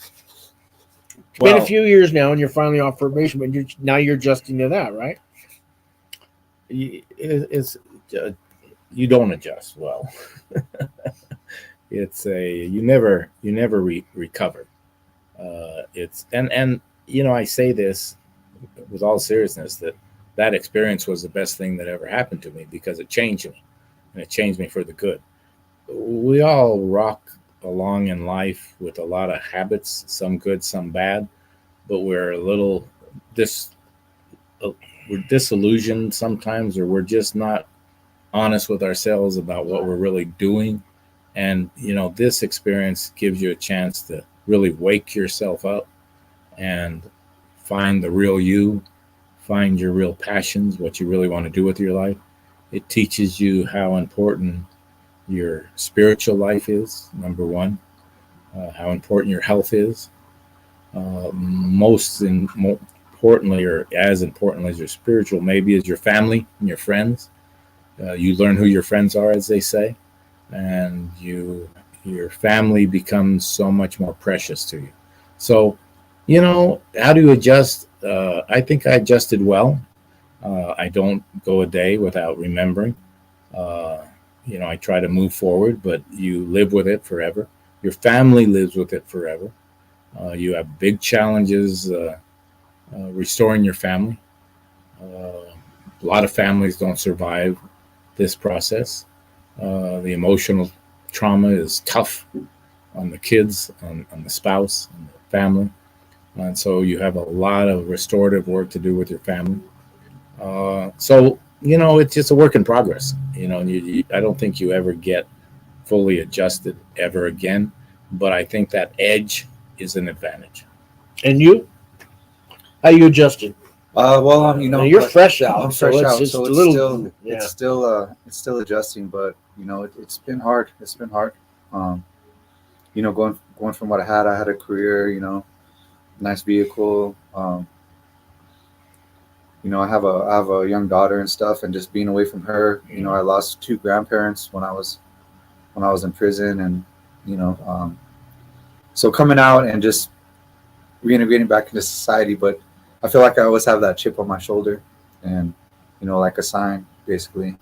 It's been a few years now and you're finally off probation, but now you're adjusting to that, right? You don't adjust well. It's you never recover. I say this with all seriousness, that experience was the best thing that ever happened to me, because it changed me, and it changed me for the good. We all rock along in life with a lot of habits, some good, some bad, but we're we're disillusioned sometimes, or we're just not honest with ourselves about what we're really doing. And this experience gives you a chance to really wake yourself up and find the real you, find your real passions, what you really want to do with your life. It teaches you how important your spiritual life is, number one, how important your health is. Most importantly, or as importantly as your spiritual, maybe, is your family and your friends. You learn who your friends are, as they say, and your family becomes so much more precious to you. So, how do you adjust? I think I adjusted well. I don't go a day without remembering. I try to move forward, but you live with it forever. Your family lives with it forever. You have big challenges restoring your family. A lot of families don't survive this process. The emotional trauma is tough on the kids, on the spouse, and the family. And so you have a lot of restorative work to do with your family. It's just a work in progress. I don't think you ever get fully adjusted ever again, but I think that edge is an advantage. And you? How you adjusted? Well, you know, you're but fresh out. I'm fresh out, It's so a it's little, still, yeah. it's still adjusting. But you know, it's been hard. It's been hard. You know, going from what I had a career. You know, nice vehicle. You know, I have a young daughter and stuff, and just being away from her. You know, I lost 2 grandparents when I was in prison, and you know, so coming out and just reintegrating back into society. But I feel like I always have that chip on my shoulder, and you know, like a sign basically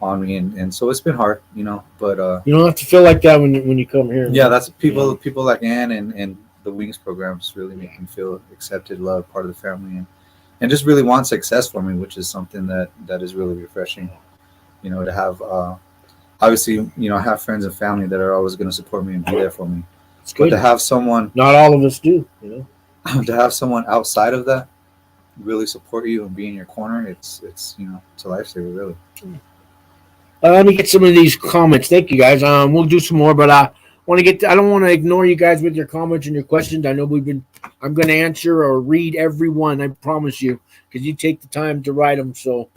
on me, and so it's been hard, you know. But You don't have to feel like that when you come here. yeah, that's people like Ann and the Wings programs really make me feel accepted, loved, part of the family, and just really want success for me, which is something that is really refreshing. You know, to have obviously, you know, I have friends and family that are always going to support me and be there for me. It's But good. to have someone, Not all of us do, you know. to have someone outside of that really support you and be in your corner, it's you know, it's a lifesaver, really. Let me get some of these comments. Thank you, guys. We'll do some more, but I don't want to ignore you guys with your comments and your questions. I know I'm going to answer or read every one. I promise you, because you take the time to write them, so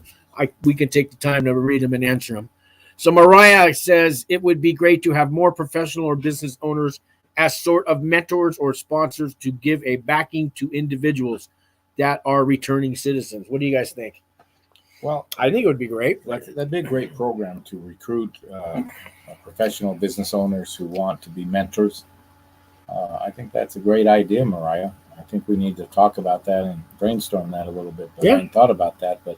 we can take the time to read them and answer them. So Mariah says it would be great to have more professional or business owners as sort of mentors or sponsors to give a backing to individuals that are returning citizens. What do you guys think? Well, I think it would be great. that'd be a great program to recruit professional business owners who want to be mentors. I think that's a great idea, Mariah. I think we need to talk about that and brainstorm that a little bit. But Yeah. I hadn't thought about that. But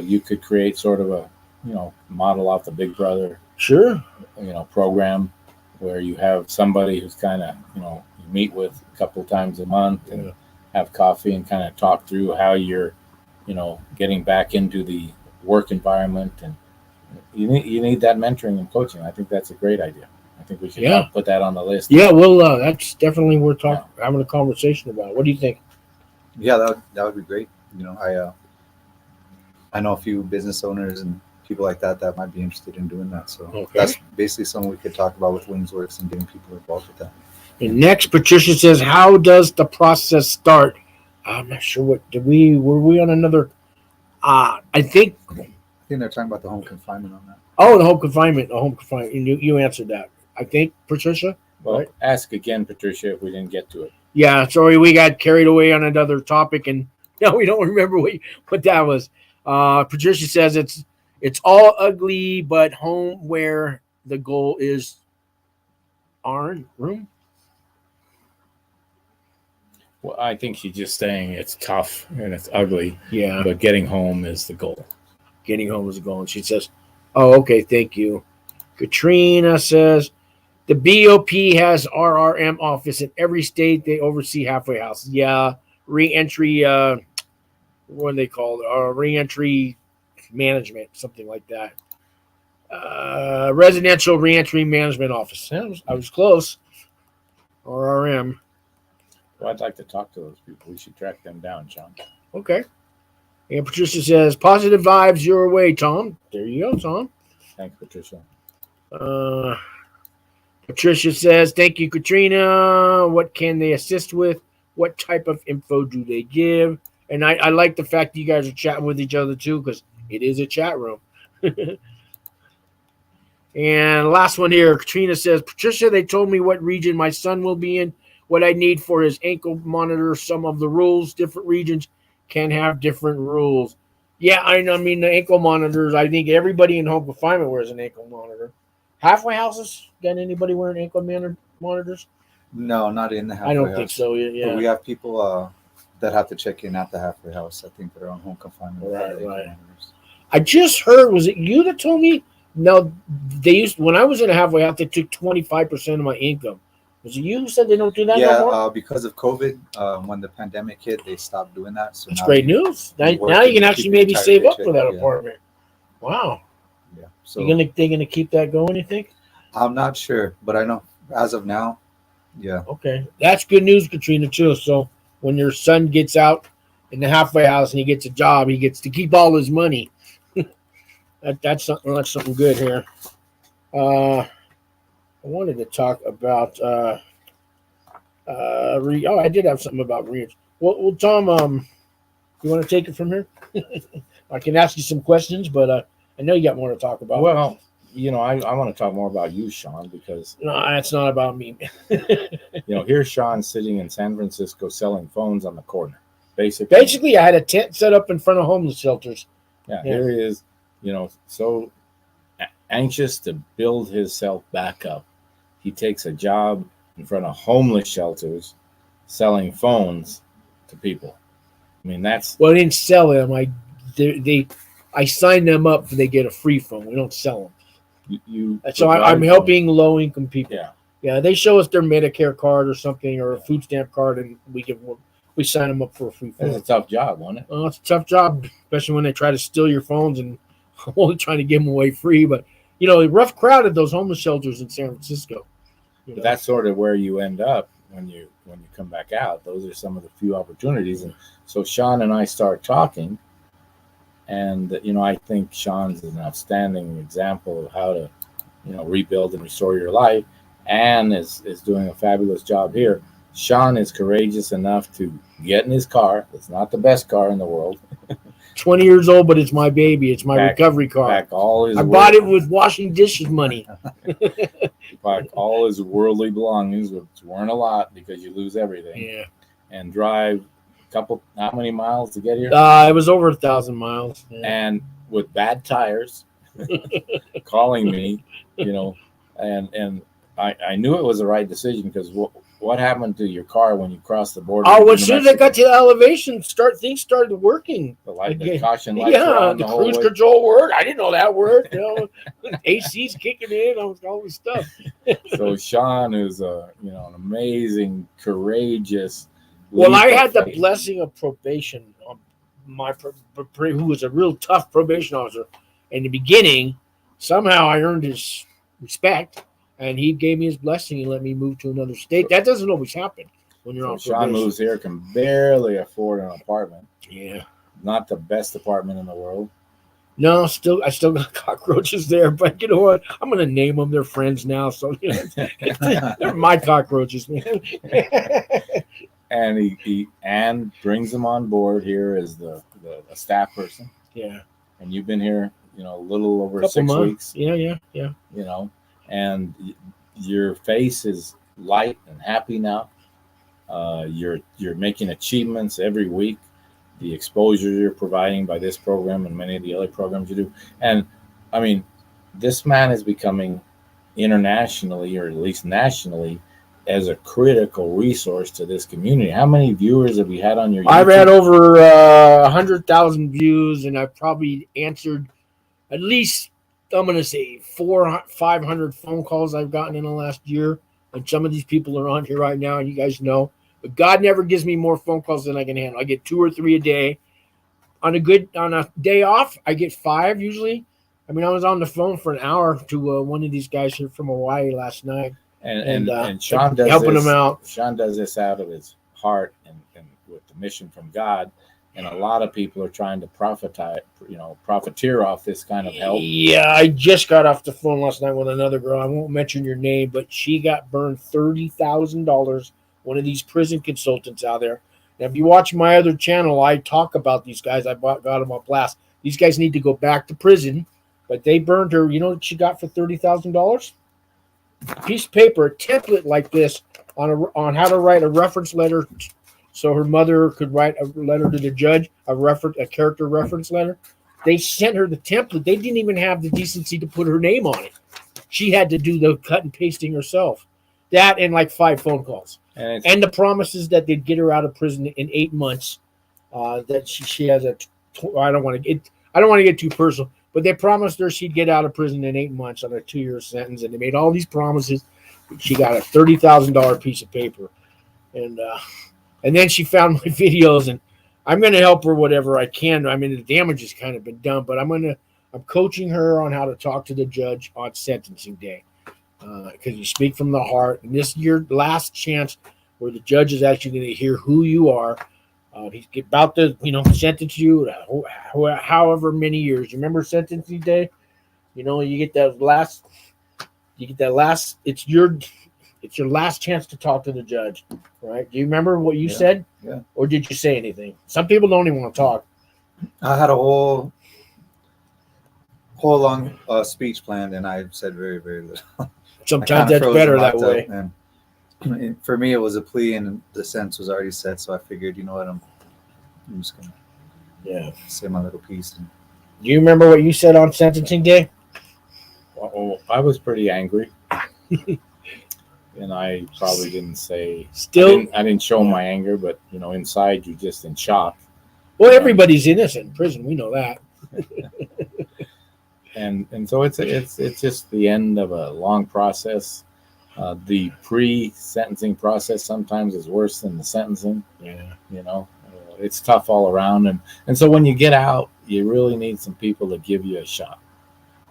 you could create sort of a, you know, model off the Big Brother, Sure. you know, program where you have somebody who's kind of, you know, you meet with a couple of times a month and have coffee and kind of talk through how you're, you know, getting back into the work environment. And you need that mentoring and coaching. I think that's a great idea. I think we should put that on the list. Yeah, well, that's definitely worth having a conversation about. What do you think? Yeah, that would be great. You know, I know a few business owners and people like that might be interested in doing that. So that's basically something we could talk about with Wingsworks and getting people involved with that. And next, Patricia says, "How does the process start?" I'm not sure. Were we on another? I think they're talking about the home confinement on that. Oh, the home confinement. You answered that. I think, Patricia. Well, right? Ask again, Patricia, if we didn't get to it. Yeah, sorry, we got carried away on another topic, and now we don't remember what that was. Patricia says it's all ugly, but home where the goal is room. Well, I think she's just saying it's tough and it's ugly. Yeah. But getting home is the goal. Getting home is the goal. And she says, "Oh, okay, thank you." Katrina says, "The BOP has RRM office in every state. They oversee halfway houses." Yeah, reentry. What do they call it? Reentry management, something like that. Residential reentry management office. I was close. RRM. Well, I'd like to talk to those people. We should track them down, John. Okay. And Patricia says, "Positive vibes your way, Tom." There you go, Tom. Thanks, Patricia. Patricia says, "Thank you, Katrina. What can they assist with? What type of info do they give?" And I like the fact that you guys are chatting with each other too, because it is a chat room. And last one here, Katrina says, "Patricia, they told me what region my son will be in, what I need for his ankle monitor, some of the rules. Different regions can have different rules." Yeah, I mean, the ankle monitors, I think everybody in home confinement wears an ankle monitor. Halfway houses, got anybody wearing ankle monitors? No, not in the halfway I don't house. think so. Yeah. But we have people that have to check in at the halfway house. I think they're on home confinement. Right. I just heard, was it you that told me? No, when I was in a halfway house, they took 25% of my income. Was it you who said they don't do that no more? Because of COVID, when the pandemic hit, they stopped doing that. So that's great news. Now you can actually maybe save up for that apartment. Wow. Yeah. So they're gonna keep that going, you think? I'm not sure, but I know as of now, yeah. Okay, that's good news, Katrina, too. So when your son gets out in the halfway house and he gets a job, he gets to keep all his money. That's something good here. I wanted to talk about. I did have something about reentry. Well, Tom. You want to take it from here? I can ask you some questions, but I know you got more to talk about. Well, I want to talk more about you, Sean, because no, it's not about me. here's Sean sitting in San Francisco selling phones on the corner. Basically, I had a tent set up in front of homeless shelters. Yeah, here he is, so anxious to build himself back up. He takes a job in front of homeless shelters selling phones to people. I mean, that's... Well, I didn't sell them. I sign them up and they get a free phone. We don't sell them. So I'm helping low-income people. Yeah, they show us their Medicare card or something, or a food stamp card, and we sign them up for a free phone. It's a tough job, wasn't it? It's a tough job, especially when they try to steal your phones, and I'm only trying to give them away free. But a rough crowd at those homeless shelters in San Francisco. But that's sort of where you end up when you come back out. Those are some of the few opportunities. And so Sean and I start talking, and I think Sean's an outstanding example of how to rebuild and restore your life, and is doing a fabulous job here. Sean is courageous enough to get in his car. It's not the best car in the world. 20 years old, but it's my baby. It's my recovery car. I bought it with washing dishes money. Pack all his worldly belongings, which weren't a lot because you lose everything. Yeah. And drive how many miles to get here? It was over 1,000 miles. Yeah. And with bad tires, calling me, and I knew it was the right decision, because what happened to your car when you crossed the border? Oh, as soon as I got to the elevation, things started working. The caution lights. Yeah, the cruise control worked. I didn't know that worked. AC's kicking in. All this stuff. So Sean is an amazing, courageous. Well, I had the blessing of probation. Who was a real tough probation officer in the beginning. Somehow I earned his respect. And he gave me his blessing and let me move to another state. That doesn't always happen when you're on probation. Sean moves here, can barely afford an apartment. Yeah. Not the best apartment in the world. No, I still got cockroaches there. But you know what? I'm going to name them. They're friends now. So they're my cockroaches, man. And he brings them on board here as the staff person. Yeah. And you've been here, a little over 6 weeks. Yeah. And your face is light and happy now. You're making achievements every week. The exposure you're providing by this program and many of the other programs you do. And I mean, this man is becoming internationally, or at least nationally, as a critical resource to this community. How many viewers have you had on your YouTube? I've had over 100,000 views, and I've probably answered at least, I'm going to say 500 phone calls I've gotten in the last year. And some of these people are on here right now, and you guys know. But God never gives me more phone calls than I can handle. I get 2 or 3 a day. On a day off, I get 5 usually. I mean, I was on the phone for an hour to one of these guys here from Hawaii last night. And Sean does helping this, them out. Sean does this out of his heart and with the mission from God. And a lot of people are trying to profiteer off this kind of help. Yeah, I just got off the phone last night with another girl. I won't mention your name, but she got burned $30,000. One of these prison consultants out there. Now, if you watch my other channel, I talk about these guys. Got them on blast. These guys need to go back to prison, but they burned her. You know what she got for $30,000? A piece of paper, a template like this on how to write a reference letter, so her mother could write a letter to the judge, a character reference letter. They sent her the template. They didn't even have the decency to put her name on it. She had to do the cut and pasting herself. That and like 5 phone calls. And the promises that they'd get her out of prison in 8 months. That she has I don't want to get too personal, but they promised her she'd get out of prison in 8 months on a 2-year sentence, and they made all these promises. She got a $30,000 piece of paper, and then she found my videos, and I'm going to help her whatever I can. I mean, the damage has kind of been done, but I'm coaching her on how to talk to the judge on sentencing day, because you speak from the heart, and this is your last chance where the judge is actually going to hear who you are. He's about to, sentence you however many years. You remember sentencing day? You get that last. It's It's your last chance to talk to the judge, right? Do you remember what you Yeah. said? Yeah. Or did you say anything? Some people don't even want to talk. I had a whole long speech planned, and I said very, very little. I Sometimes kinda that's froze better and that locked up, way. and for me, it was a plea, and the sentence was already set. So I figured, you know what, I'm just gonna say my little piece. And Do you remember what you said on sentencing day? Well, I was pretty angry, and I probably didn't say. Still, I didn't show my anger, but inside you're just in shock. well, everybody's innocent in prison. We know that. And so it's just the end of a long process. The pre-sentencing process sometimes is worse than the sentencing. It's tough all around, and so when you get out, you really need some people to give you a shot.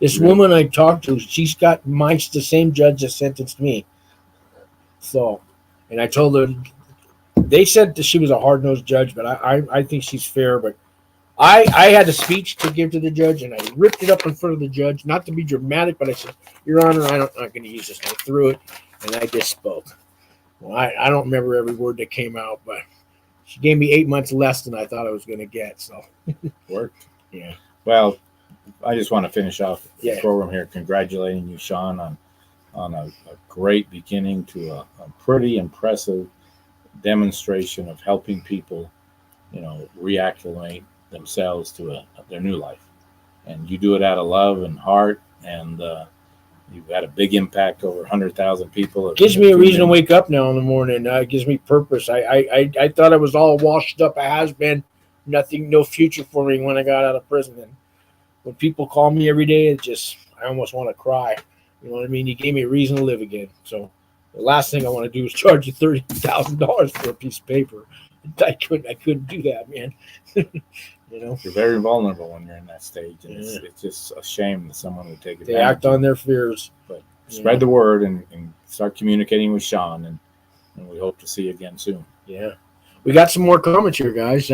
This woman I talked to, she's got mine's the same judge that sentenced me. So, and I told her, they said that she was a hard-nosed judge, but I think she's fair. But I had a speech to give to the judge, and I ripped it up in front of the judge, not to be dramatic, but I said, Your Honor, I'm not going to use this. And I threw it, and I just spoke. Well, I don't remember every word that came out, but she gave me 8 months less than I thought I was going to get. So, Worked. Yeah. Well, I just want to finish off the Yeah. program here, congratulating you, Sean, on a great beginning to a pretty impressive demonstration of helping people, reacclimate themselves to their new life. And you do it out of love and heart, and you've had a big impact over 100,000 people. It gives me a reason to wake up now in the morning. It gives me purpose. I thought I was all washed up. I has been nothing, no future for me when I got out of prison. And when people call me every day, I almost want to cry. You know what I mean? You gave me a reason to live again. So the last thing I want to do is charge you $30,000 for a piece of paper. I couldn't do that, man. You're very vulnerable when you're in that stage, and it's just a shame that someone would take advantage. They act on their fears. But spread the word and start communicating with Sean, and we hope to see you again soon. Yeah. We got some more comments here, guys.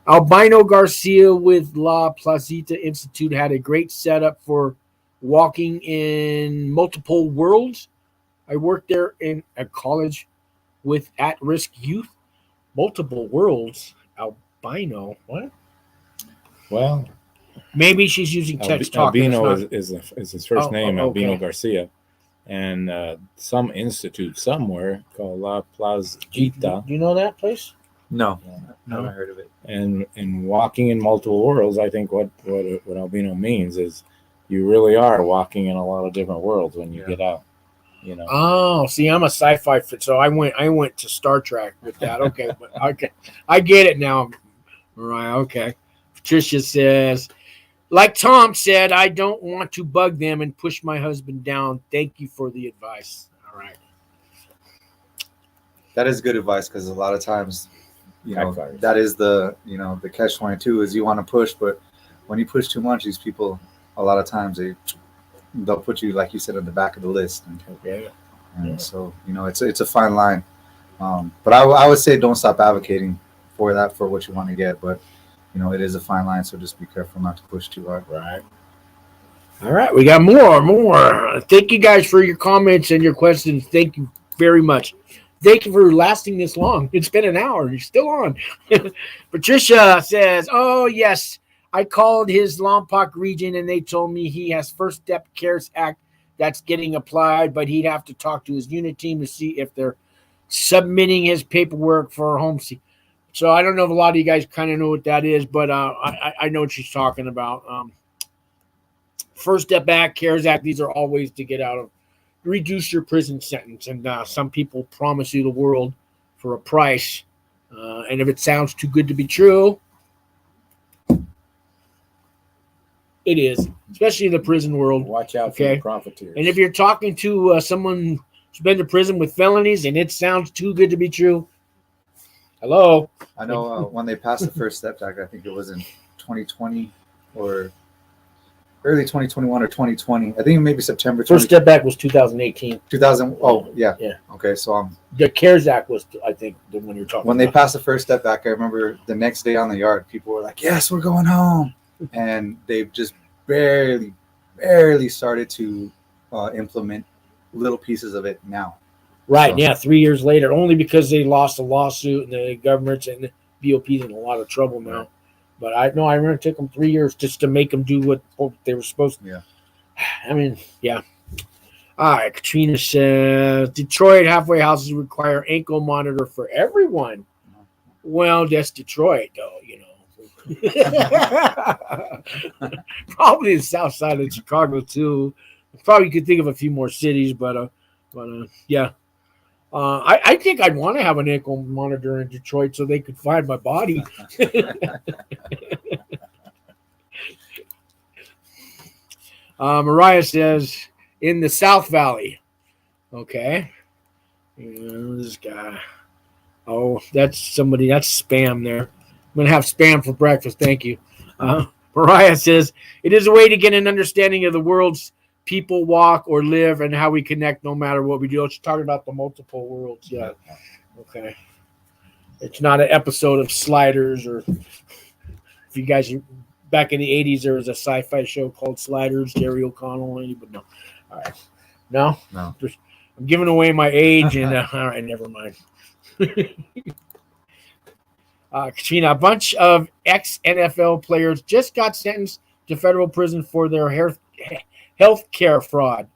Albino Garcia with La Placita Institute had a great setup for walking in multiple worlds. I worked there in a college with at-risk youth. Multiple worlds. Albino. What? Well, maybe she's using text talk. Albino is his first name, Albino okay. Garcia. And some institute somewhere called La Placita. Do you know that place? No, never heard of it. And walking in multiple worlds, I think what albino means is you really are walking in a lot of different worlds when you get out. Oh, see, I'm a sci-fi fit, so I went to Star Trek with that. Okay, but okay, I get it now, Mariah. Okay, Patricia says, like Tom said, I don't want to bug them and push my husband down. Thank you for the advice. All right, that is good advice, because a lot of times, Backfires. that is the the catch-22 is you want to push, but when you push too much, these people a lot of times they'll put you, like you said, in the back of the list. And so, it's a fine line. But I would say don't stop advocating for what you want to get. But, it is a fine line. So just be careful not to push too hard. Right. All right. We got more. Thank you guys for your comments and your questions. Thank you very much. Thank you for lasting this long. It's been an hour. You're still on. Patricia says, oh, yes. I called his Lompoc region, and they told me he has First Step CARES Act that's getting applied, but he'd have to talk to his unit team to see if they're submitting his paperwork for home seat. So I don't know if a lot of you guys kind of know what that is, but I know what she's talking about. First Step Act, CARES Act, these are all ways to get out of, reduce your prison sentence. And some people promise you the world for a price. And if it sounds too good to be true, it is, especially in the prison world. Watch out for the profiteers. And if you're talking to someone who's been to prison with felonies and it sounds too good to be true, hello. I know when they passed the First Step Act, I think it was in 2020 or early 2021 or 2020. I think maybe September. First Step Act was 2018. 2000. Oh, yeah. Yeah. Okay, so the CARES Act was, I think, the one you're talking when about. they passed the First Step Act, I remember the next day on the yard, people were like, yes, we're going home. And they've just barely started to implement little pieces of it now. Right. So- Yeah. 3 years later, only because they lost a lawsuit and the government's and the BOP's in a lot of trouble now. Right. But I know I remember it took them 3 years just to make them do what they were supposed to. Yeah. I mean, yeah. All right. Katrina says Detroit halfway houses require ankle monitor for everyone. Well, that's Detroit, though, you know. Probably the south side of Chicago, too. Probably could think of a few more cities, but yeah. I think I'd want to have an ankle monitor in Detroit so they could find my body. Mariah says in the South Valley. Okay. This guy. Oh, that's somebody. That's spam there. I'm going to have spam for breakfast. Thank you. Mariah says it is a way to get an understanding of the world's people walk or live and how we connect no matter what we do. She's talking about the multiple worlds. Yeah. Okay. It's not an episode of Sliders, or if you guys back in the 80s, there was a sci-fi show called Sliders, Jerry O'Connell. But no. All right. No? No. I'm giving away my age, and all right, never mind. Katrina, a bunch of ex-NFL players just got sentenced to federal prison for their health care fraud.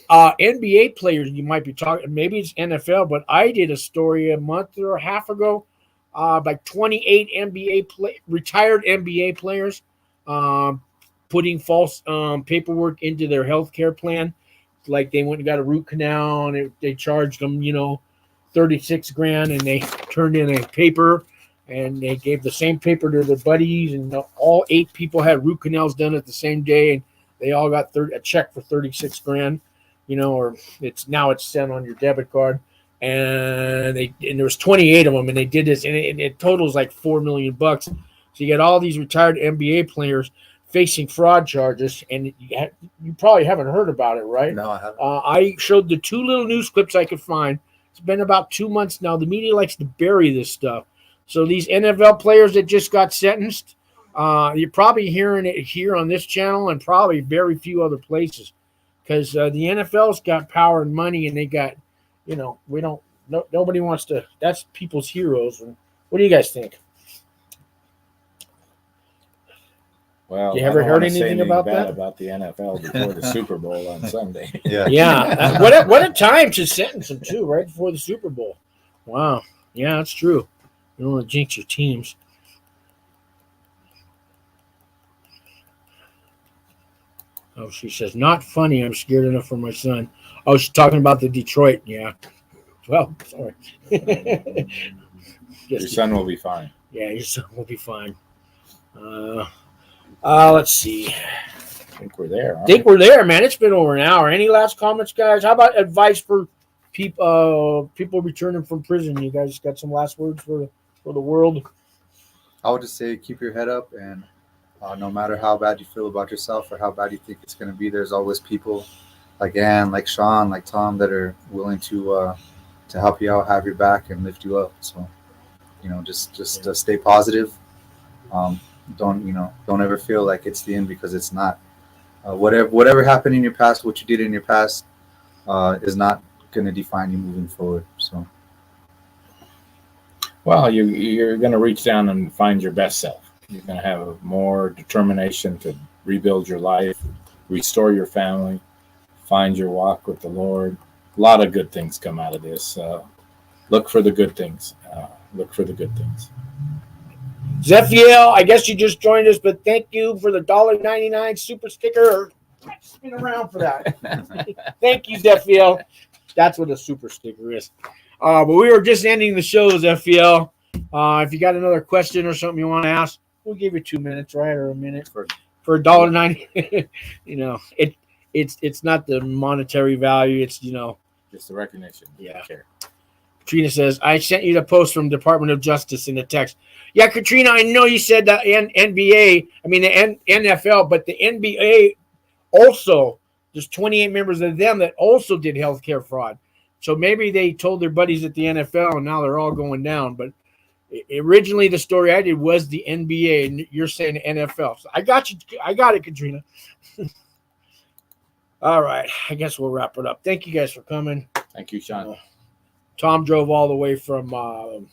NBA players, you might be talking, maybe it's NFL, but I did a story a month or a half ago, like 28 retired NBA players putting false paperwork into their health care plan. Like they went and got a root canal, and they charged them, $36,000, and they turned in a paper, and they gave the same paper to their buddies, and all 8 people had root canals done at the same day, and they all got a check for $36,000, or it's sent on your debit card, and there was 28 of them, and they did this, and it totals like $4 million. So you get all these retired NBA players facing fraud charges, and you probably haven't heard about it, right? No, I haven't. I showed the 2 little news clips I could find. It's been about 2 months now. The media likes to bury this stuff. So these NFL players that just got sentenced, you're probably hearing it here on this channel and probably very few other places, because the NFL's got power and money, and they got, nobody wants to. That's people's heroes. And what do you guys think? Well, you ever I don't heard wanna say anything about bad that? about the NFL before the Super Bowl on Sunday. Yeah. Yeah. What a time to sentence them, too, right before the Super Bowl. Wow. Yeah, that's true. You don't want to jinx your teams. Oh, she says, not funny. I'm scared enough for my son. Oh, she's talking about the Detroit. Yeah. Well, sorry. Your son will be fine. Yeah, your son will be fine. Let's see. I think we're there. We're there, man. It's been over an hour. Any last comments, guys? How about advice for people returning from prison? You guys got some last words for the world? I would just say keep your head up, and no matter how bad you feel about yourself or how bad you think it's going to be, there's always people like Ann, like Sean, like Tom that are willing to help you out, have your back, and lift you up. So, just stay positive. Don't ever feel like it's the end, because it's not. Whatever happened in your past, what you did in your past, is not going to define you moving forward. So, well, you're going to reach down and find your best self. You're going to have more determination to rebuild your life, restore your family, find your walk with the Lord. A lot of good things come out of this. Look for the good things. Zephiel, I guess you just joined us, but thank you for the $1.99 super sticker. It's been around for that. Thank you, Zephiel. That's what a super sticker is. But we were just ending the show, Zephiel. If you got another question or something you want to ask, we'll give you 2 minutes, right, or a minute for $1.90. It's not the monetary value. It's just the recognition. Yeah. Katrina says, I sent you the post from Department of Justice in the text. Yeah, Katrina, I know you said the NBA, the NFL, but the NBA also, there's 28 members of them that also did healthcare fraud. So maybe they told their buddies at the NFL, and now they're all going down. But originally the story I did was the NBA, and you're saying the NFL. So I got you. I got it, Katrina. All right. I guess we'll wrap it up. Thank you guys for coming. Thank you, Sean. Tom drove all the way from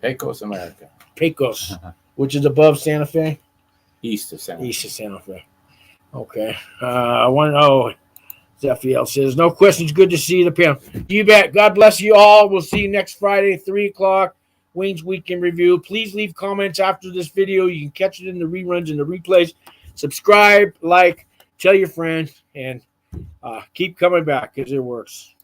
Pecos, America. Pecos, which is above Santa Fe. East of Santa Fe. East of Santa Fe. Okay. I want to know. Zephiel says, no questions. Good to see the panel. You bet. God bless you all. We'll see you next Friday, 3 o'clock. Wings Weekend Review. Please leave comments after this video. You can catch it in the reruns and the replays. Subscribe, like, tell your friends, and keep coming back because it works.